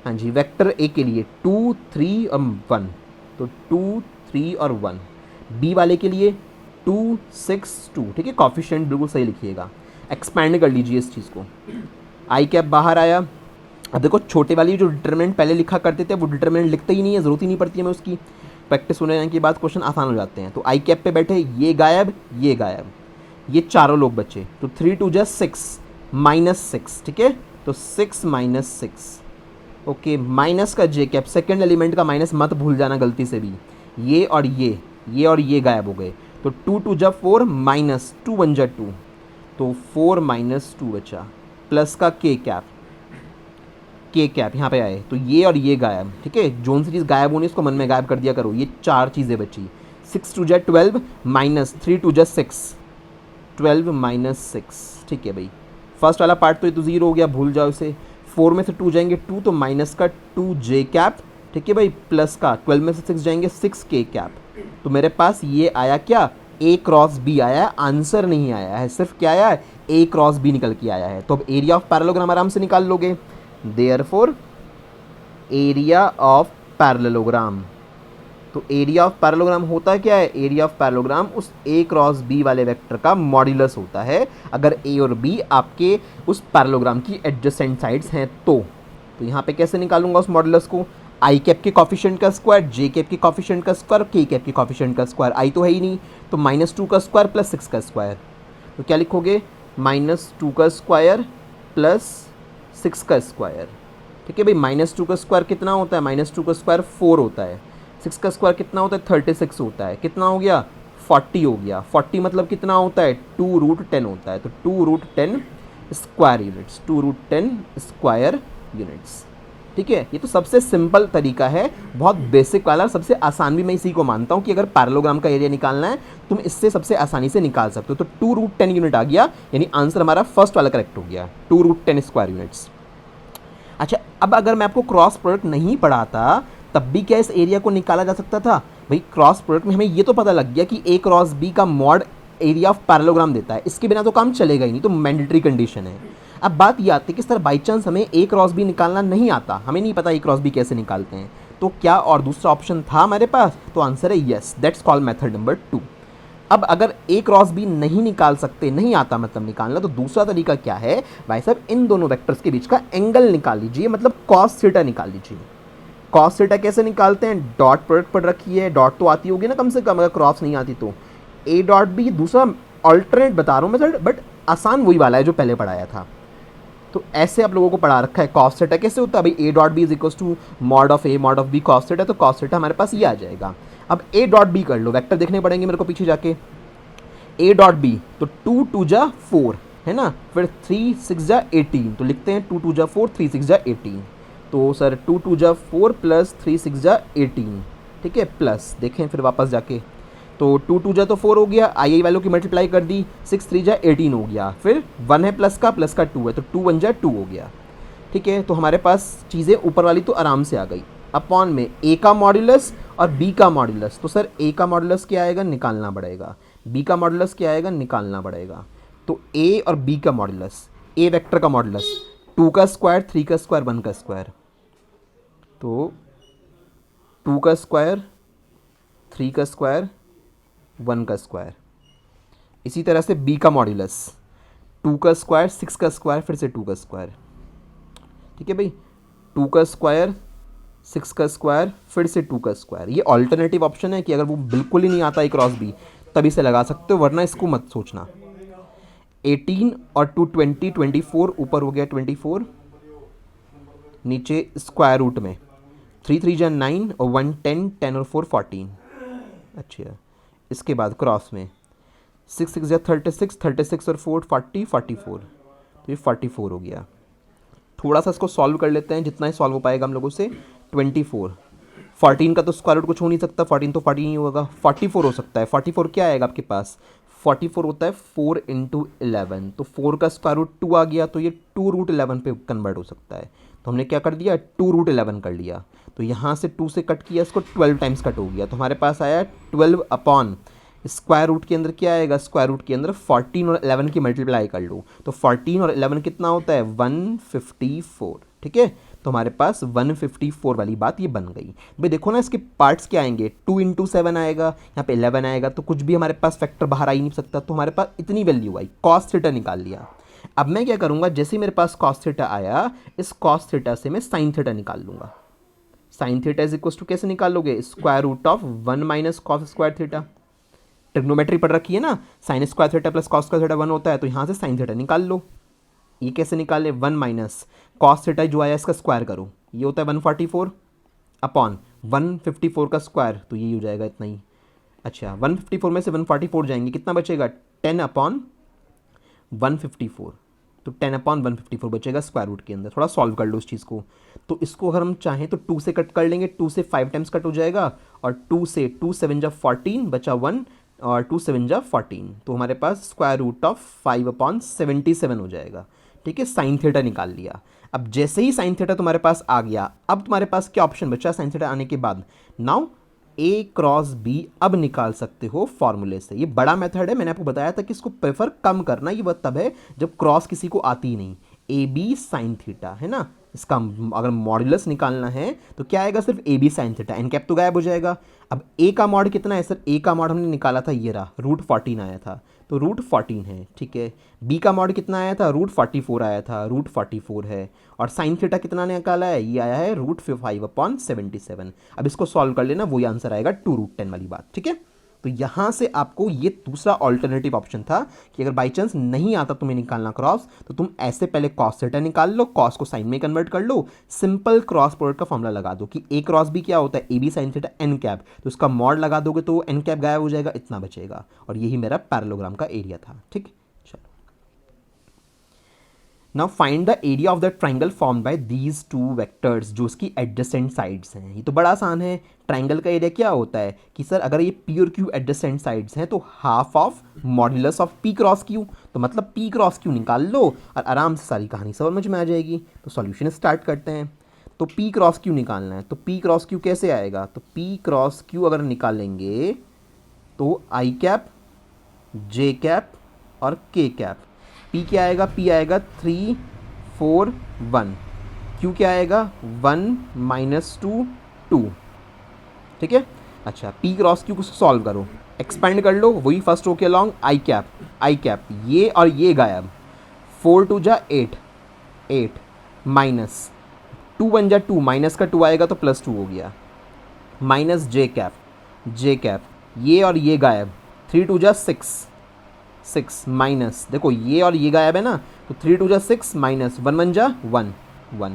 हाँ जी, वेक्टर ए के लिए 2 3 और 1, तो 2 3 और 1। बी वाले के लिए 2 6 2। ठीक है, कॉफिशिएंट बिल्कुल सही लिखिएगा। एक्सपैंड कर लीजिए इस चीज़ को। आई कैप बाहर आया। अब देखो छोटे वाली जो डिटरमिनेंट पहले लिखा करते थे वो डिटरमिनेंट लिखते ही नहीं है, ज़रूरत ही नहीं पड़ती है हमें उसकी। प्रैक्टिस होने के बाद क्वेश्चन आसान हो जाते हैं। तो आई कैप पे बैठे, ये गायब, ये गायब, ये चारों लोग बचे। तो 3 2 जा 6 -6। ठीक है, तो 6 -6। ओके, माइनस का जे कैप, सेकेंड एलिमेंट का माइनस मत भूल जाना गलती से भी। ये और ये गायब हो गए। तो 2 2 जा 4 माइनस 2 1 जा 2, तो 4 -2 बचा। प्लस का के कैप यहाँ पे आए, तो ये और ये गायब। ठीक है, जोन सी चीज़ गायब होनी इसको मन में गायब कर दिया करो। ये 4 चीज़ें बची। 6 2 जा 12 माइनस 3 2 जा 6, 12 -6। ठीक है भाई, फर्स्ट वाला पार्ट तो ये तो 0 हो गया, भूल जाओ इसे। 4 में से 2 जाएंगे 2, तो माइनस का 2 जे कैप। ठीक है भाई, प्लस का 12 में से 6 जाएंगे 6 के कैप। तो मेरे पास ये आया क्या, ए क्रॉस बी आया है, आंसर नहीं आया है, सिर्फ क्या आया है, ए क्रॉस बी निकल के आया है। तो अब एरिया ऑफ पैरेललोग्राम आराम से निकाल लोगे। देयरफॉर एरिया ऑफ पैरेललोग्राम, तो एरिया ऑफ पैरेललोग्राम होता क्या है, एरिया ऑफ पैरेललोग्राम उस ए क्रॉस बी वाले वेक्टर का मॉड्यूलस होता है, अगर ए और बी आपके उस पैरेललोग्राम की एडजेसेंट साइड्स हैं तो यहाँ पे कैसे निकालूंगा उस मॉड्यूलस को, आई कैप के कॉफिशिएंट का स्क्वायर, जे कैप के कॉफिशिएंट का स्क्वायर, के कैप के कॉफिशिएंट का स्क्वायर। आई तो है ही नहीं, तो -2 का स्क्वायर प्लस 6 का स्क्वायर। तो क्या लिखोगे, -2 का स्क्वायर प्लस 6 का स्क्वायर। ठीक है भाई, -2 का स्क्वायर कितना होता है, -2 का स्क्वायर 4 होता है। 6 का स्क्वायर कितना होता है, 36 होता है। कितना हो गया, 40 हो गया। 40 मतलब कितना होता है, 2√10 होता है। तो 2√10 स्क्वायर यूनिट्स, 2√10 स्क्वायर यूनिट्स। ठीक है, ये तो सबसे सिंपल तरीका है, बहुत बेसिक वाला, सबसे आसान भी मैं इसी को मानता हूँ कि अगर पैरेललोग्राम का एरिया निकालना है तुम इससे सबसे आसानी से निकाल सकते हो। तो 2√10 यूनिट आ गया, यानी आंसर हमारा फर्स्ट वाला करेक्ट हो गया, 2√10 स्क्वायर यूनिट्स। अच्छा, अब अगर मैं आपको क्रॉस प्रोडक्ट नहीं पढ़ाता तब भी क्या इस एरिया को निकाला जा सकता था? भाई क्रॉस प्रोडक्ट में हमें ये तो पता लग गया कि ए क्रॉस बी का मॉड एरिया ऑफ पैरेललोग्राम देता है, इसके बिना तो काम चलेगा ही नहीं, तो मैंडेटरी कंडीशन है। अब बात ये आती है कि सर बाई चांस हमें ए क्रॉस बी निकालना नहीं आता, हमें नहीं पता ए क्रॉस बी कैसे निकालते हैं, तो क्या और दूसरा ऑप्शन था हमारे पास? तो आंसर है yes, that's called method number 2। अब अगर ए क्रॉस बी नहीं निकाल सकते, नहीं आता मतलब निकालना, तो दूसरा तरीका क्या है भाई साहब, इन दोनों वेक्टर्स के बीच का एंगल निकाल लीजिए, मतलब कॉस थीटा निकाल लीजिए। कॉस थीटा कैसे निकालते हैं? डॉट प्रोडक्ट पढ़ रखी है, डॉट तो आती होगी ना कम से कम, अगर क्रॉस नहीं आती तो। ए डॉट बी दूसरा अल्टरनेट बता रहा हूँ मेथड, बट आसान वही वाला है जो पहले पढ़ाया था। तो ऐसे आप लोगों को पढ़ा रखा है। कॉस थीटा कैसे होता है भाई? A dot B is equal to mod of A mod of B cos theta, तो कॉस थीटा हमारे पास ये आ जाएगा। अब ए डॉट बी कर लो, वेक्टर देखने पड़ेंगे मेरे को पीछे जाके। ए डॉट बी तो 2 2 जा 4 है ना, फिर 3 6 जा 18, तो लिखते हैं 2 2 जा 4 3 6 जा 18। तो सर 2 2 जा 4 प्लस 3 6 जा 18, ठीक है, प्लस देखें फिर वापस जाके, तो 2 2 जा तो 4 हो गया, आई वैल्यू की मल्टीप्लाई कर दी, 6 3 जा 18 हो गया, फिर 1 है प्लस का 2 है, तो 2 1 जा 2 हो गया। ठीक है, तो हमारे पास चीज़ें ऊपर वाली तो आराम से आ गई। अपॉन में ए का मॉड्यूलस और बी का मॉड्यूलस, तो सर ए का मॉड्यूलस क्या आएगा? निकालना पड़ेगा। बी का मॉड्यूलस क्या आएगा? निकालना पड़ेगा। तो ए और बी का मॉड्यूलस, ए वेक्टर का मॉड्यूलस 2 का स्क्वायर 3 का स्क्वायर 1 का स्क्वायर, तो 2 का स्क्वायर 3 का स्क्वायर 1 का स्क्वायर। इसी तरह से बी का मॉड्यूलस 2 का स्क्वायर 6 का स्क्वायर फिर से 2 का स्क्वायर, ठीक है भाई, 2 का स्क्वायर 6 का स्क्वायर फिर से 2 का स्क्वायर। ये ऑल्टरनेटिव ऑप्शन है कि अगर वो बिल्कुल ही नहीं आता ए क्रॉस बी तभी से लगा सकते हो, वरना इसको मत सोचना। 18 और 2 20 24, ऊपर हो गया 24, नीचे स्क्वायर रूट में 3 3 जा 9 और 1 10 10 और 4 14। अच्छा, इसके बाद क्रॉस में 6 6 जा 36 36 और 4 40 44, तो ये 44 हो गया। थोड़ा सा इसको सॉल्व कर लेते हैं, जितना ही सॉल्व हो पाएगा हम लोगों से। 24 14 का तो स्क्वायर रूट कुछ हो नहीं सकता, 14 तो 14 ही होगा, 44 हो सकता है। 44 क्या आएगा आपके पास? 44 होता है 4 इंटू 11, तो 4 का स्क्वायर रूट 2 आ गया, तो ये 2√11 पे कन्वर्ट हो सकता है। तो हमने क्या कर दिया? 2√11 कर लिया। तो यहाँ से 2 से कट किया, इसको 12 टाइम्स कट हो गया, तो हमारे पास आया 12 अपॉन स्क्वायर रूट के अंदर क्या आएगा? स्क्वायर रूट के अंदर 14 और 11 की मल्टीप्लाई कर लो, तो 14 और 11 कितना होता है? 154, ठीक है। तो हमारे पास 154 वाली बात ये बन गई। भाई देखो ना, इसके पार्ट्स क्या आएंगे? 2 इंटू 7 आएगा, यहाँ पे 11 आएगा, तो कुछ भी हमारे पास फैक्टर बाहर आ ही नहीं सकता, तो हमारे पास इतनी वैल्यू आई, कॉस थीटा निकाल लिया। अब मैं क्या करूँगा, जैसे मेरे पास कॉस थीटा आया, इस कॉस थीटा से मैं साइन थीटा निकाल लूँगा। Sine theta is equal to कैसे निकालोगे? Square root of 1 minus cos square theta. Trigonometry पढ़ रखी है ना, sine square theta plus cos square theta 1 होता है, तो यहाँ से साइन थीटा निकाल लो। ये कैसे निकाले? 1 माइनस कॉस थीटा जो आया इसका स्क्वायर करो, ये होता है 144 अपॉन 154 का स्क्वायर, तो ये हो जाएगा इतना ही। अच्छा, 154 में से 144 जाएंगे, कितना बचेगा? 10 अपॉन 154, तो 10 अपॉन 154 बचेगा स्क्वायर रूट के अंदर। थोड़ा सॉल्व कर लो उस चीज़ को। तो इसको अगर हम चाहें तो 2 से कट कर लेंगे, 2 से 5 टाइम्स कट हो जाएगा, और 2 से 2 7 जा 14 बचा 1, और 2 7 जा 14, तो हमारे पास स्क्वायर रूट ऑफ 5/77 हो जाएगा। ठीक है, साइन थीटा निकाल लिया। अब जैसे ही साइन थीटा तुम्हारे पास आ गया, अब तुम्हारे पास क्या ऑप्शन बचा साइन थीटा आने के बाद? नाउ ए क्रॉस बी अब निकाल सकते हो फॉर्मूले से। ये बड़ा मेथड है, मैंने आपको बताया था कि इसको प्रेफर कम करना, ये वह तब है जब क्रॉस किसी को आती ही नहीं। ए बी साइन थीटा है ना, इसका अगर मॉड्यूलस निकालना है तो क्या आएगा? सिर्फ A B sine theta, N cap तो गायब हो जाएगा। अब ए का मॉड कितना है? सर ए का मॉड हमने निकाला था, ये रहा, √14 आया था, तो √14 है, ठीक है। बी का मॉड कितना आया था? √44 आया था, √44 है। और साइन थीटा कितना निकाला है? ये आया है √5/77। अब इसको सॉल्व कर लेना, वही आंसर आएगा 2√10 वाली बात, ठीक है। तो यहाँ से आपको ये दूसरा ऑल्टरनेटिव ऑप्शन था कि अगर बाई चांस नहीं आता तुम्हें निकालना क्रॉस, तो तुम ऐसे पहले कॉस थीटा निकाल लो, कॉस को साइन में कन्वर्ट कर लो, सिंपल क्रॉस प्रोडक्ट का फॉर्मूला लगा दो कि ए क्रॉस बी क्या होता है? A B sine theta N cap, तो उसका मॉड लगा दोगे तो एन कैप गायब हो जाएगा, इतना बचेगा। और यही मेरा पैरेललोग्राम का एरिया था, ठीक। चलो now find the area of the triangle form by these two vectors, जो उसकी एडजेसेंट साइड्स हैं। ये तो बड़ा आसान है। ट्राइंगल का एरिया क्या होता है कि सर अगर ये पी और क्यू एडजेसेंट साइड्स हैं तो half of modulus of P cross Q, तो मतलब पी क्रॉस क्यू निकाल लो और आराम से सारी कहानी समझ में आ जाएगी। तो सॉल्यूशन स्टार्ट करते हैं। तो पी क्रॉस क्यू निकालना है, तो पी क्रॉस क्यू कैसे आएगा, तो पी क्रॉस क्यू अगर निकालेंगे तो आई कैप, जे कैप और के कैप। पी क्या आएगा, पी आएगा 3 4 1, क्यू क्या आएगा 1 -2 2, ठीक है। अच्छा, पी क्रॉस क्यू को सॉल्व करो, एक्सपेंड कर लो, वही फर्स्ट रो के अलॉन्ग आई कैप ये और ये गायब, 4 2 जा 8 8 माइनस 2 1 जा 2, माइनस का 2 आएगा तो +2 हो गया, माइनस जे कैप ये और ये गायब, 3 2 जा 6 6 माइनस, देखो ये और ये गायब है ना, तो 3 2 जा 6 माइनस 1 1 जा 1 1,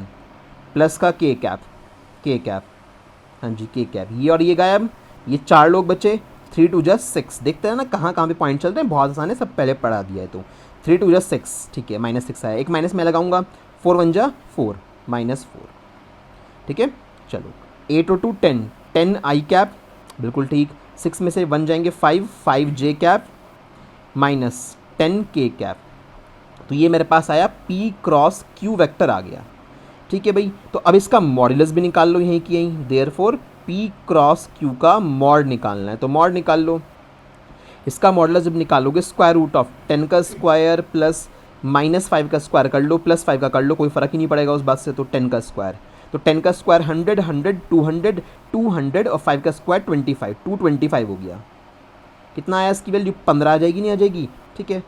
प्लस का के कैप, हाँ जी के कैप, ये और ये गायब, ये 4 लोग बचे, 3 2 जा 6, देखते हैं ना कहाँ कहाँ पे पॉइंट चलते हैं, बहुत आसान है, सब पहले पढ़ा दिया है। तो 3 2 जा 6, ठीक है, -6 आया, एक माइनस मैं लगाऊंगा, 4 1 जा 4 -4, ठीक है। चलो 8 और 2 10 10 आई कैप, बिल्कुल ठीक, 6 में से 1 जाएंगे 5 5 जे कैप माइनस 10 के कैप, तो ये मेरे पास आया पी क्रॉस क्यू वेक्टर आ गया, ठीक है भाई। तो अब इसका मॉड्यूलस भी निकाल लो यहीं की यहीं, देयरफॉर पी क्रॉस क्यू का मॉड निकालना है, तो मॉड निकाल लो। इसका मॉडुलस जब निकालोगे स्क्वायर रूट ऑफ 10 का स्क्वायर प्लस -5 का स्क्वायर कर लो, +5 का कर लो, कोई फ़र्क ही नहीं पड़ेगा उस बात से। तो 10 का स्क्वायर, तो 10 का स्क्वायर 100 100 200 200 और 5 का स्क्वायर 25, 225 हो गया। कितना आया इसकी वैल्यू, 15 आ जाएगी, नहीं आ जाएगी, ठीक है।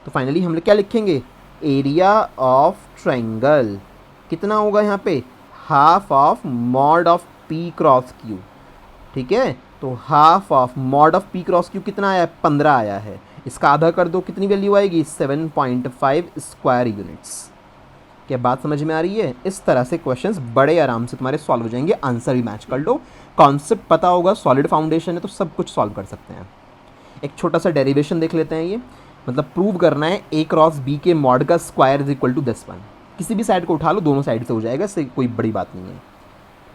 तो फाइनली हम लोग क्या लिखेंगे, एरिया ऑफ ट्राइंगल कितना होगा यहाँ पे, half of mod of P cross Q, ठीक है। तो half of mod of P cross Q कितना आया, 15 आया है, इसका आधा कर दो, कितनी वैल्यू आएगी, 7.5 स्क्वायर यूनिट्स। क्या बात समझ में आ रही है। इस तरह से क्वेश्चंस बड़े आराम से तुम्हारे सॉल्व हो जाएंगे, आंसर भी मैच कर लो, कॉन्सेप्ट पता होगा, सॉलिड फाउंडेशन है तो सब कुछ सॉल्व कर सकते हैं। एक छोटा सा डेरिवेशन देख लेते हैं। ये मतलब प्रूव करना है ए क्रॉस बी के मॉड का स्क्वायर इज इक्वल टू 10 1, किसी भी साइड को उठा लो, दोनों साइड से हो जाएगा, इससे कोई बड़ी बात नहीं है।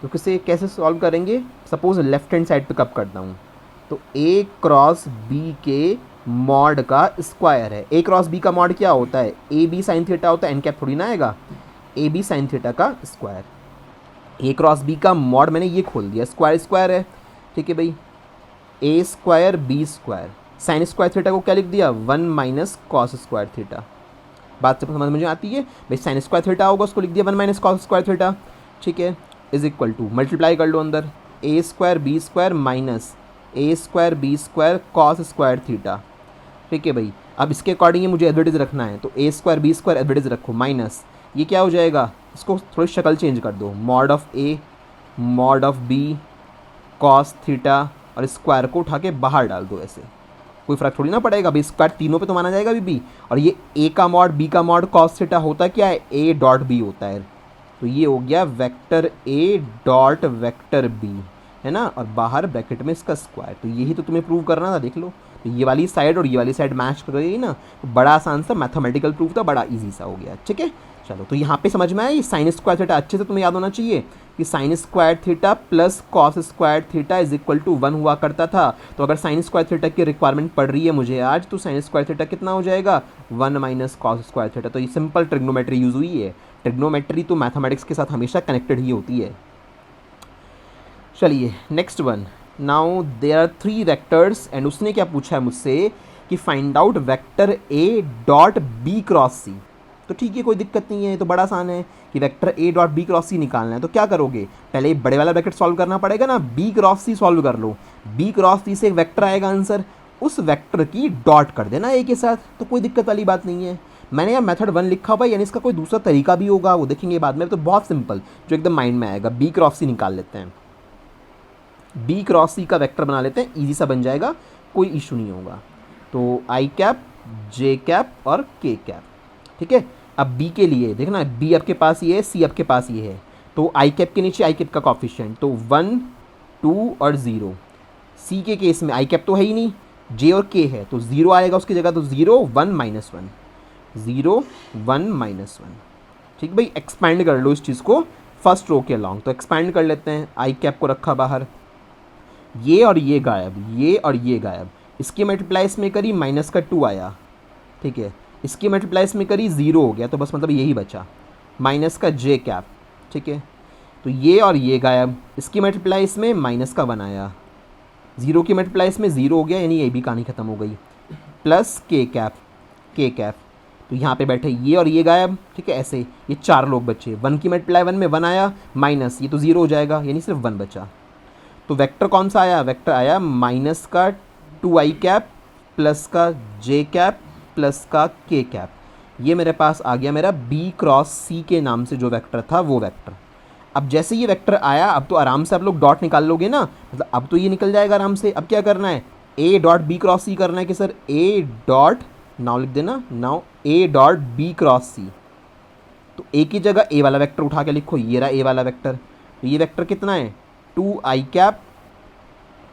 तो किसे कैसे सॉल्व करेंगे, सपोज लेफ्ट हैंड साइड पे कब करता हूँ, तो ए क्रॉस बी के मॉड का स्क्वायर है। ए क्रॉस बी का मॉड क्या होता है, ए बी साइन थीटा होता है, एन कैप थोड़ी ना आएगा, ए बी साइन थीटा का स्क्वायर। ए क्रॉस बी का मॉड मैंने ये खोल दिया, स्क्वायर स्क्वायर है, ठीक है भाई, A square B square, sine square theta को क्या लिख दिया, 1 माइनस कॉस स्क्वायर थीटा। बात से समझ में आती है भाई, साइन स्क्वायर थीटा होगा उसको लिख दिया 1 माइनस कॉस स्क्वायर थीटा, ठीक है, इज इक्वल टू मल्टीप्लाई कर लो अंदर, A square B square minus A square B square cos square theta, ठीक है भाई। अब इसके अकॉर्डिंग मुझे एडवर्टाइज रखना है, तो ए स्क्वायर बी स्क्वायर एडवर्टाइज रखो माइनस, ये क्या हो जाएगा, इसको थोड़ी शक्ल चेंज कर दो, mod of A mod of B cos theta, और स्क्वायर को उठा के बाहर डाल दो, ऐसे कोई फर्क थोड़ी ना पड़ेगा भाई, स्क्वायर तीनों पे तो माना जाएगा भी। और ये ए का मॉड बी का मॉड कॉस थीटा होता क्या है, ए डॉट बी होता है, तो ये हो गया vector A dot vector B, है ना, और बाहर ब्रैकेट में इसका स्क्वायर। तो यही तो तुम्हें प्रूव करना था, देख लो, तो ये वाली साइड और ये वाली साइड मैच कर गई ना, तो बड़ा आसान सा मैथमेटिकल प्रूफ था, बड़ा इजी सा हो गया, ठीक है। चलो, तो यहाँ पे समझ में आया, ये साइन स्क्वायर थीटा अच्छे से तुम्हें याद होना चाहिए कि sine square theta plus cos square theta is equal to 1 हुआ करता था। तो अगर साइन स्क्वायर थीटा की रिक्वायरमेंट पड़ रही है मुझे आज, तो साइन स्क्वायर थीटा कितना हो जाएगा, 1 माइनस कॉस स्क्वायर थीटा। तो ये सिंपल ट्रिग्नोमेट्री यूज़ हुई है, ट्रिग्नोमेट्री तो मैथमेटिक्स के साथ हमेशा कनेक्टेड ही होती है। चलिए next one, now there are 3 vectors and उसने क्या पूछा है मुझसे कि find out vector A dot B cross C. तो ठीक है, कोई दिक्कत नहीं है, ये तो बड़ा आसान है कि vector A dot B cross C निकालना है। तो क्या करोगे, पहले बड़े वाला ब्रैकेट सॉल्व करना पड़ेगा ना, बी क्रॉस सी सॉल्व कर लो, बी क्रॉस सी से एक वेक्टर आएगा आंसर, उस वेक्टर की डॉट कर देना ए के साथ, तो कोई दिक्कत वाली बात नहीं है। मैंने यहाँ मेथड 1 लिखा हुआ है, यानी इसका कोई दूसरा तरीका भी होगा, वो देखेंगे बाद में। तो बहुत सिंपल, जो एकदम माइंड में आएगा, बी क्रॉस सी निकाल लेते हैं, बी क्रॉस सी का वेक्टर बना लेते हैं, ईजी सा बन जाएगा, कोई इशू नहीं होगा। तो आई कैप जे कैप और के कैप, ठीक है। अब बी के लिए देखना, बी आपके पास ये है, सी आपके पास ये है, तो आई कैप के नीचे आई कैप का कॉफिशिएंट, तो 1 2 और 0। सी के केस में आई कैप तो है ही नहीं, जे और के है, तो 0 आएगा उसकी जगह, तो 0 1 -1 0 1 -1। ठीक भाई, एक्सपैंड कर लो इस चीज़ को फर्स्ट रो के अलॉन्ग। तो एक्सपैंड कर लेते हैं, आई कैप को रखा बाहर, ये और ये गायब, ये और ये गायब। इसकी मल्टीप्लाई इसमें करी, माइनस का 2 आया। ठीक है, इसकी मल्टीप्लाई इसमें करी, 0 हो गया, तो बस मतलब यही बचा, माइनस का जे कैप। ठीक है, तो ये और ये गायब, इसकी मल्टीप्लाई इसमें माइनस का 1 आया, 0 की मल्टीप्लाई इसमें 0 हो गया, यानी ये भी कहानी ख़त्म हो गई। प्लस के कैप, के कैप, तो यहाँ पे बैठे ये और ये गायब। ठीक है, ऐसे ये 4 लोग बचे। 1 की मल्टीप्लाई 1 में 1 आया, माइनस ये तो 0 हो जाएगा, यानी सिर्फ 1 बचा। तो वेक्टर कौन सा आया? वेक्टर आया माइनस का 2i कैप प्लस का जे कैप प्लस का के कैप। ये मेरे पास आ गया मेरा b क्रॉस c के नाम से जो वेक्टर था वो वेक्टर। अब जैसे ये वेक्टर आया, अब तो आराम से आप लोग डॉट निकाल लोगे ना, मतलब अब तो ये निकल जाएगा आराम से। अब क्या करना है? a dot B cross C करना है कि सर a डॉट, नाउ लिख देना, now a dot B cross C. तो a की जगह a वाला वेक्टर उठा के लिखो, ये रहा a वाला वेक्टर। तो ये वेक्टर कितना है? 2i cap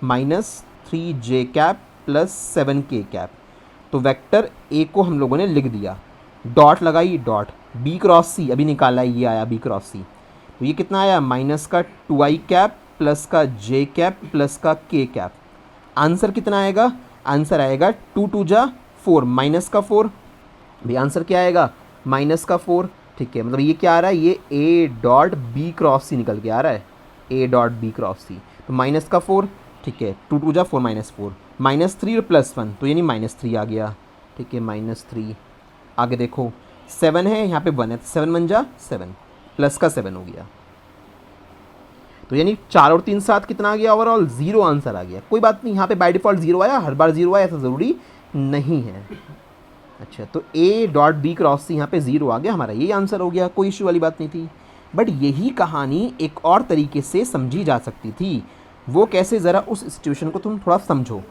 minus 3j cap plus 7k cap. तो वेक्टर a को हम लोगों ने लिख दिया, डॉट लगाई, डॉट b क्रॉस सी अभी निकाला है, ये आया b क्रॉस सी। तो ये कितना आया? माइनस का 2i कैप प्लस का j कैप प्लस का k कैप। आंसर कितना आएगा? आंसर आएगा 2 2 जा 4, माइनस का 4। भाई आंसर क्या आएगा? माइनस का 4। ठीक है, मतलब ये क्या आ रहा है? ये a डॉट बी क्रॉस सी निकल के आ रहा है, a dot B cross C. तो माइनस का 4। ठीक है, 2 2 जा 4, माइनस 4, माइनस 3 और प्लस 1, तो यानी माइनस 3 आ गया। ठीक है, माइनस 3। आगे देखो 7 है, यहाँ पे 1 है, तो 7 बन जा 7, प्लस का 7 हो गया। तो यानी 4 और 3 7 कितना आ गया? ओवरऑल 0 आंसर आ गया। कोई बात नहीं, यहाँ पे बाय डिफ़ॉल्ट 0 आया, हर बार 0 आया ऐसा ज़रूरी नहीं है। अच्छा, तो a डॉट बी क्रॉस सी यहाँ पे 0 आ गया, हमारा यही आंसर हो गया, कोई इशू वाली बात नहीं थी। बट यही कहानी एक और तरीके से समझी जा सकती थी। वो कैसे? ज़रा उस सिचुएशन को तुम थोड़ा समझो।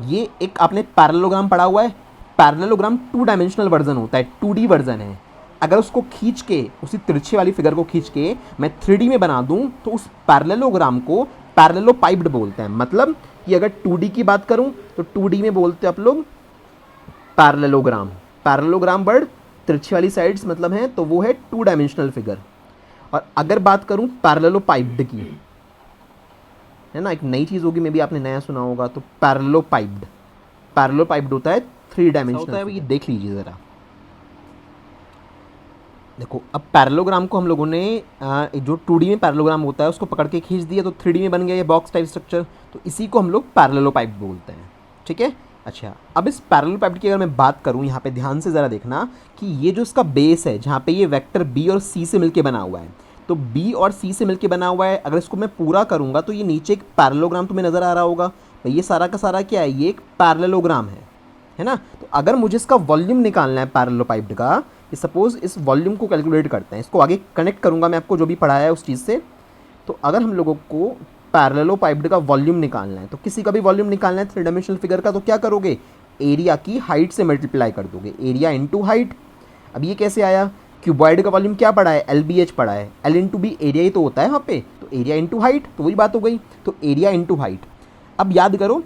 ये एक आपने पैरेललोग्राम पढ़ा हुआ है। पैरेललोग्राम 2 डायमेंशनल वर्जन होता है, 2D वर्जन है। अगर उसको खींच के, उसी तिरछे वाली फिगर को खींच के मैं 3D में बना दूं, तो उस पैरेललोग्राम को पैरेललोपाइप्ड बोलते हैं। मतलब कि अगर 2D की बात करूं तो 2D में बोलते हैं आप लोग पैरेललोग्राम। पैरेललोग्राम वर्ड तिरछी वाली साइड्स मतलब है, तो वो है 2 डायमेंशनल फिगर। और अगर बात करूं पैरेललोपाइप्ड की, है ना, एक नई चीज़ होगी, मे भी आपने नया सुना होगा। तो पैरेललोपाइप्ड, पैरेललोपाइप्ड होता है 3 डायमेंशनल होता है। ये देख लीजिए ज़रा, देखो अब पैरेललोग्राम को हम लोगों ने जो 2D में पैरेललोग्राम होता है उसको पकड़ के खींच दिया, तो 3D में बन गया ये बॉक्स टाइप स्ट्रक्चर। तो इसी को हम लोग पैरेललोपाइप्ड बोलते हैं। ठीक है, अच्छा, अब इस पैरेललोपाइप्ड की अगर मैं बात करूँ, यहाँ पे ध्यान से ज़रा देखना कि ये जो इसका बेस है, जहाँ पे ये वेक्टर b और c से मिलके बना हुआ है, तो b और c से मिलके बना हुआ है। अगर इसको मैं पूरा करूँगा तो ये नीचे एक पैरेललोग्राम तुम्हें नज़र आ रहा होगा। भाई ये सारा का सारा क्या है? ये एक पैरेललोग्राम है ना। तो अगर मुझे इसका वॉल्यूम निकालना है पैरेललोपाइप्ड का, ये सपोज इस वॉल्यूम को कैलकुलेट करते हैं, इसको आगे कनेक्ट करूँगा मैं आपको जो भी पढ़ाया है उस चीज़ से। तो अगर हम लोगों को पैरेललोपाइप्ड का वॉल्यूम निकालना है, तो किसी का भी वॉल्यूम निकालना है 3 डायमेंशनल फिगर का, तो क्या करोगे? एरिया की हाइट से मल्टीप्लाई कर दोगे, एरिया इंटू हाइट। अब ये कैसे आया? क्यूबॉइड का वॉल्यूम क्या पड़ा है? LBH पड़ा है, L इंटू बी एरिया ही तो होता है वहाँ पे, तो एरिया इंटू हाइट, तो वही बात हो गई। तो एरिया इंटू हाइट। अब याद करो,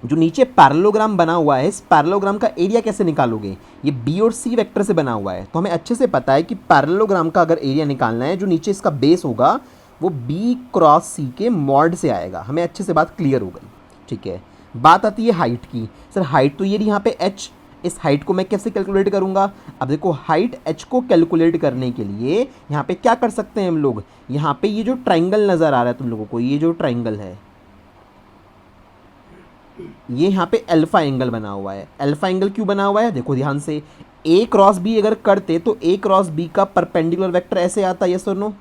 जो नीचे पैरेललोग्राम बना हुआ है, इस पैरेललोग्राम का एरिया कैसे निकालोगे? ये B और C वेक्टर से बना हुआ है, तो हमें अच्छे से पता है कि पैरेललोग्राम का अगर एरिया निकालना है, जो नीचे इसका बेस होगा वो B क्रॉस C के मॉड से आएगा। हमें अच्छे से बात क्लियर हो गई। ठीक है, बात आती है हाइट की। सर हाइट तो ये रही यहाँ पे h, इस हाइट को मैं कैसे कैलकुलेट करूँगा? अब देखो, हाइट h को कैलकुलेट करने के लिए यहाँ पे क्या कर सकते हैं हम लोग? यहाँ पे ये जो ट्राइंगल नज़र आ रहा है तुम लोगों को, ये जो ट्राइंगल है, ये यहाँ पे अल्फा एंगल बना हुआ है। अल्फा एंगल क्यों बना हुआ है? देखो ध्यान से, a क्रॉस b अगर करते तो a क्रॉस b का परपेंडिकुलर वेक्टर ऐसे आता, यस और नो?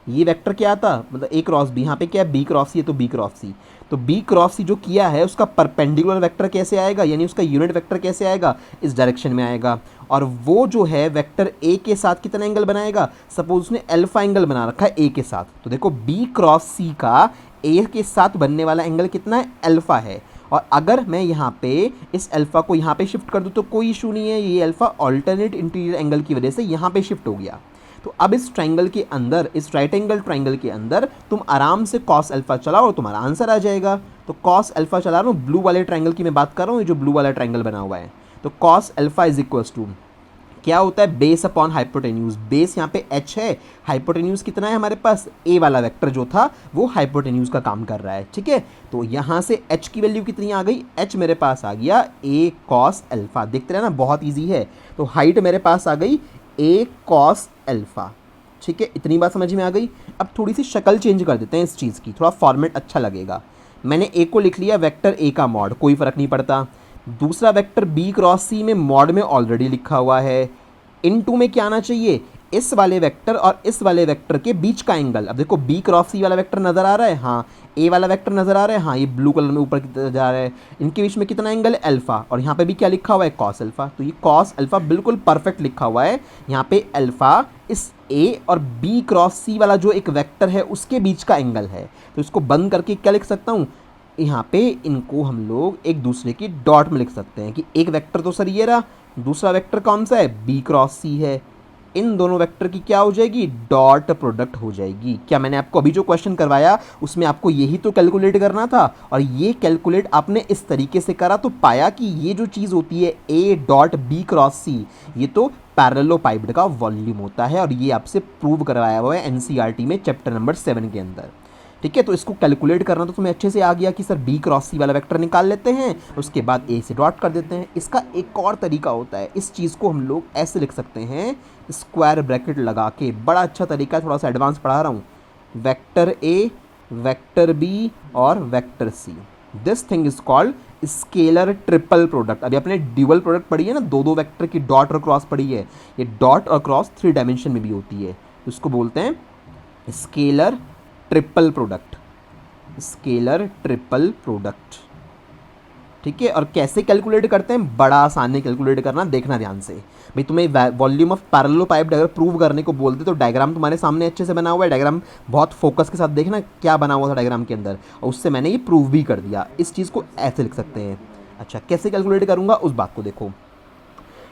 ये वेक्टर क्या आता? मतलब a क्रॉस b, यहाँ पे क्या है? b क्रॉस c है, तो b क्रॉस c। तो b क्रॉस c जो किया है उसका परपेंडिकुलर वेक्टर कैसे आएगा, यानी उसका यूनिट वेक्टर कैसे आएगा? इस डायरेक्शन में आएगा। और वो जो है वेक्टर a के साथ कितना एंगल बनाएगा? सपोज उसने अल्फा एंगल बना रखा है a के साथ, तो देखो b क्रॉस c का a के साथ बनने वाला एंगल कितना है? अल्फा है। और अगर मैं यहाँ पे इस अल्फ़ा को यहाँ पे शिफ्ट कर दूँ तो कोई इशू नहीं है, ये अल्फ़ा ऑल्टरनेट इंटीरियर एंगल की वजह से यहाँ पे शिफ्ट हो गया। तो अब इस ट्राइंगल के अंदर, इस राइट एंगल ट्राइंगल के अंदर तुम आराम से कॉस अल्फ़ा चलाओ और तुम्हारा आंसर आ जाएगा। तो कॉस अल्फ़ा चला रहा हूँ, ब्लू वाले ट्राइंगल की मैं बात कर रहा हूँ, ये जो ब्लू वाला ट्राइंगल बना हुआ है। तो cos alpha is equals to क्या होता है बेस अपॉन हाइपोटेन्यूज। बेस यहाँ पे h है, हाइपोटेन्यूज कितना है हमारे पास, a वाला वेक्टर जो था वो हाइपोटेन्यूज का काम कर रहा है। ठीक है, तो यहाँ से h की वैल्यू कितनी आ गई, h मेरे पास आ गया a cos अल्फा। देखते रहे ना, बहुत ईजी है। तो हाइट मेरे पास आ गई a cos अल्फा। ठीक है, इतनी बात समझ में आ गई। अब थोड़ी सी शक्ल चेंज कर देते हैं इस चीज़ की, थोड़ा फॉर्मेट अच्छा लगेगा। मैंने a को लिख लिया वेक्टर a का मॉड, कोई फ़र्क नहीं पड़ता। दूसरा वेक्टर b क्रॉस c में मॉड में ऑलरेडी लिखा हुआ है। इनटू में क्या आना चाहिए, इस वाले वेक्टर और इस वाले वेक्टर के बीच का एंगल। अब देखो b क्रॉस c वाला वेक्टर नज़र आ रहा है, हाँ। a वाला वेक्टर नज़र आ रहा है, हाँ। ये ब्लू कलर में ऊपर की तरफ जा रहा है। इनके बीच में कितना एंगल है, अल्फ़ा। और यहाँ पे भी क्या लिखा हुआ है, कॉस अल्फ़ा। तो ये कॉस अल्फ़ा बिल्कुल परफेक्ट लिखा हुआ है। यहाँ पे अल्फ़ा इस a और b क्रॉस c वाला जो एक वेक्टर है उसके बीच का एंगल है। तो इसको बंद करके क्या लिख सकता हूँ, यहाँ पे इनको हम लोग एक दूसरे की डॉट में लिख सकते हैं कि एक वेक्टर तो सर ये रहा, दूसरा वेक्टर कौन सा है, b क्रॉस c है। इन दोनों वेक्टर की क्या हो जाएगी, डॉट प्रोडक्ट हो जाएगी। क्या मैंने आपको अभी जो क्वेश्चन करवाया उसमें आपको यही तो कैलकुलेट करना था, और ये कैलकुलेट आपने इस तरीके से करा तो पाया कि ये जो चीज़ होती है a dot b cross c, ये तो पैरेललोपाइड का वॉल्यूम होता है। और ये आपसे प्रूव करवाया हुआ है एनसीईआरटी में चैप्टर नंबर 7 के अंदर। ठीक है, तो इसको कैलकुलेट करना तो तुम्हें अच्छे से आ गया कि सर b क्रॉस c वाला वेक्टर निकाल लेते हैं, उसके बाद a से डॉट कर देते हैं। इसका एक और तरीका होता है, इस चीज़ को हम लोग ऐसे लिख सकते हैं, स्क्वायर ब्रैकेट लगा के। बड़ा अच्छा तरीका है, थोड़ा सा एडवांस पढ़ा रहा हूँ। वेक्टर a, वेक्टर b और vector c, this thing is called scalar triple product. अभी अपने ड्यूअल प्रोडक्ट पढ़ी है ना, दो दो वेक्टर की डॉट और क्रॉस पढ़ी है। ये डॉट और क्रॉस 3 डायमेंशन में भी होती है, इसको बोलते हैं scalar triple product. Scalar triple product. ठीक है, और कैसे कैलकुलेट करते हैं, बड़ा आसान है कैलकुलेट करना, देखना ध्यान से। भाई तुम्हें वॉल्यूम ऑफ पैरेललोपाइड अगर प्रूव करने को बोलते तो डायग्राम तुम्हारे सामने अच्छे से बना हुआ है। डायग्राम बहुत फोकस के साथ देखना क्या बना हुआ था डायग्राम के अंदर, और उससे मैंने ये प्रूव भी कर दिया। इस चीज़ को ऐसे लिख सकते हैं। अच्छा, कैसे कैलकुलेट करूँगा उस बात को देखो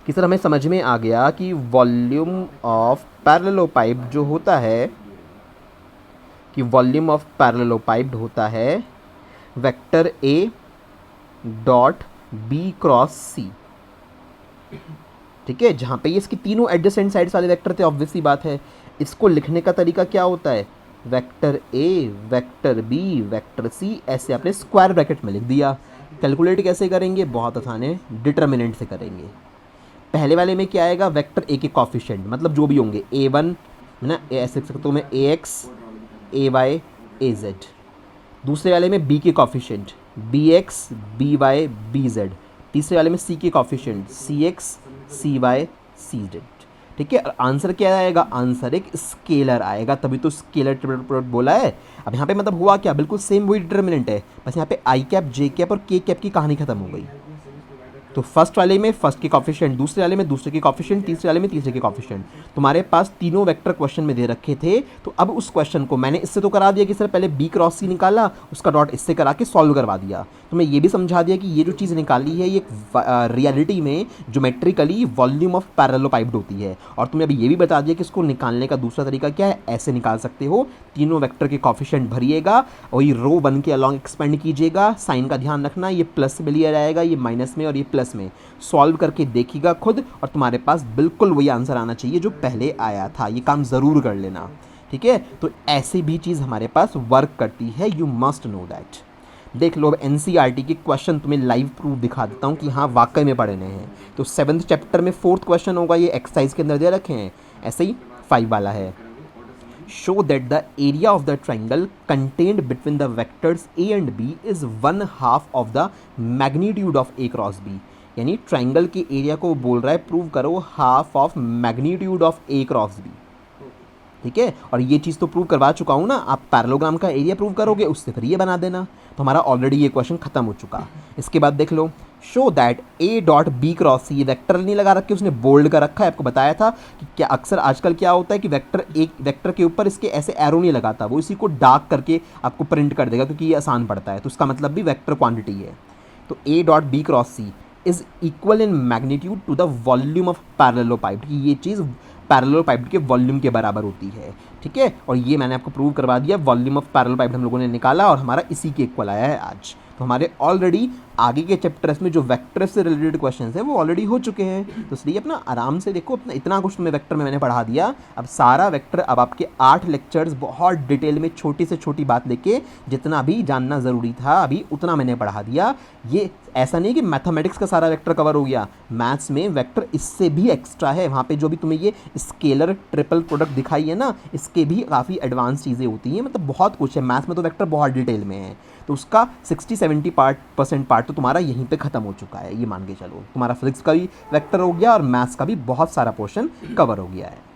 कि सर हमें समझ में आ गया कि वॉल्यूम ऑफ पैरेललोपाइड जो होता है, कि वॉल्यूम ऑफ पैरेललोपाइड होता है vector a dot b cross c। ठीक है, जहाँ पे ये इसकी तीनों एडजेसेंट साइड्स वाले वेक्टर थे, ऑब्वियस सी बात है। इसको लिखने का तरीका क्या होता है, vector a, vector b, vector c, ऐसे आपने स्क्वायर ब्रैकेट में लिख दिया। कैलकुलेट कैसे करेंगे, बहुत आसान है, डिटर्मिनेंट से करेंगे। पहले वाले में क्या आएगा, वेक्टर a के कॉफिशिएंट, मतलब जो भी होंगे a1 है ना, ऐसे लिख सकता हूँ मैं ax, ay, az। दूसरे वाले में b के कॉफिशिएंट bx, by, bz। तीसरे वाले में c के कॉफिशिएंट cx, cy, cz। ठीक है, और आंसर क्या आएगा, आंसर एक स्केलर आएगा, तभी तो स्केलर ट्रिपल प्रोडक्ट बोला है। अब यहाँ पे मतलब हुआ क्या, बिल्कुल सेम वही डिटर्मिनेंट है, बस यहाँ पे आई कैप, जे कैप और के कैप की कहानी खत्म हो गई। तो फर्स्ट वाले में फर्स्ट के कॉफिशिएंट, दूसरे वाले में दूसरे के कॉफिशिएंट, तीसरे वाले में तीसरे के कॉफिशिएंट। तुम्हारे पास तीनों वेक्टर क्वेश्चन में दे रखे थे, तो अब उस क्वेश्चन को मैंने इससे तो करा दिया कि सर पहले b क्रॉस c निकाला, उसका डॉट इससे करा के सॉल्व करवा दिया। तो मैं ये भी समझा दिया कि ये जो चीज़ निकाली है ये रियलिटी में ज्योमेट्रिकली वॉल्यूम ऑफ पैरेललोपाइड होती है। और तुम्हें अभी ये भी बता दिया कि इसको निकालने का दूसरा तरीका क्या है, ऐसे निकाल सकते हो। तीनों वेक्टर के कॉफिशिएंट भरिएगा, वही रो 1 के अलॉन्ग एक्सपेंड कीजिएगा। साइन का ध्यान रखना, ये प्लस में लिया जाएगा, ये माइनस में और ये प्लस में। सॉल्व करके देखिएगा खुद, और तुम्हारे पास बिल्कुल वही आंसर आना चाहिए जो पहले आया था। ये काम ज़रूर कर लेना, ठीक है। तो ऐसी भी चीज़ हमारे पास वर्क करती है, यू मस्ट नो दैट। देख लो, अब एनसीईआरटी के क्वेश्चन तुम्हें लाइव प्रूफ दिखा देता हूँ कि हाँ वाकई में पढ़ने हैं। तो 7th चैप्टर में 4th क्वेश्चन होगा, ये एक्सरसाइज के अंदर दे रखे हैं। ऐसे ही 5 वाला है, show that the area of the triangle contained between the vectors a and b is 1/2 of the magnitude of a cross b। यानी ट्राइंगल के एरिया को बोल रहा है प्रूव करो half of magnitude of a cross b। ठीक है, और ये चीज़ तो प्रूव करवा चुका हूँ ना, आप पैरेललोग्राम का एरिया प्रूव करोगे, उससे फिर ये बना देना। तो हमारा ऑलरेडी ये क्वेश्चन खत्म हो चुका। इसके बाद देख लो, show that a dot B cross C, ये वेक्टर नहीं लगा रखे, उसने बोल्ड कर रखा है। आपको बताया था कि क्या अक्सर आजकल क्या होता है कि वेक्टर एक वेक्टर के ऊपर इसके ऐसे एरो नहीं लगाता, वो इसी को डार्क करके आपको प्रिंट कर देगा क्योंकि ये आसान पड़ता है। तो उसका मतलब भी वेक्टर क्वांटिटी है। तो a dot B cross C is equal in magnitude to the volume of parallelepiped, कि ये चीज़ पैरेललोपाइड के वॉल्यूम के बराबर होती है। ठीक है, और ये मैंने आपको प्रूव करवा दिया, वॉल्यूम ऑफ पैरेलल पाइप हम लोगों ने निकाला और हमारा इसी के इक्वल आया है आज। तो हमारे ऑलरेडी आगे के चैप्टर्स में जो वेक्टर से रिलेटेड क्वेश्चंस हैं वो ऑलरेडी हो चुके हैं, तो इसलिए अपना आराम से देखो, अपना इतना कुछ तुम्हें वेक्टर में मैंने पढ़ा दिया। अब सारा वेक्टर, अब आपके 8 लेक्चर्स बहुत डिटेल में छोटी से छोटी बात लेके जितना भी जानना ज़रूरी था अभी उतना मैंने पढ़ा दिया। ये ऐसा नहीं कि मैथमेटिक्स का सारा वेक्टर कवर हो गया, मैथ्स में वेक्टर इससे भी एक्स्ट्रा है। वहाँ पे जो भी तुम्हें ये स्केलर ट्रिपल प्रोडक्ट दिखाई है ना, इसके भी काफ़ी एडवांस चीज़ें होती हैं, मतलब बहुत कुछ है। मैथ्स में तो वेक्टर बहुत डिटेल में है, तो उसका 60-70% पार्ट तो तुम्हारा यहीं पे ख़त्म हो चुका है, ये मान के चलो। तुम्हारा फिजिक्स का भी वेक्टर हो गया और मैथ्स का भी बहुत सारा पोर्शन कवर हो गया है।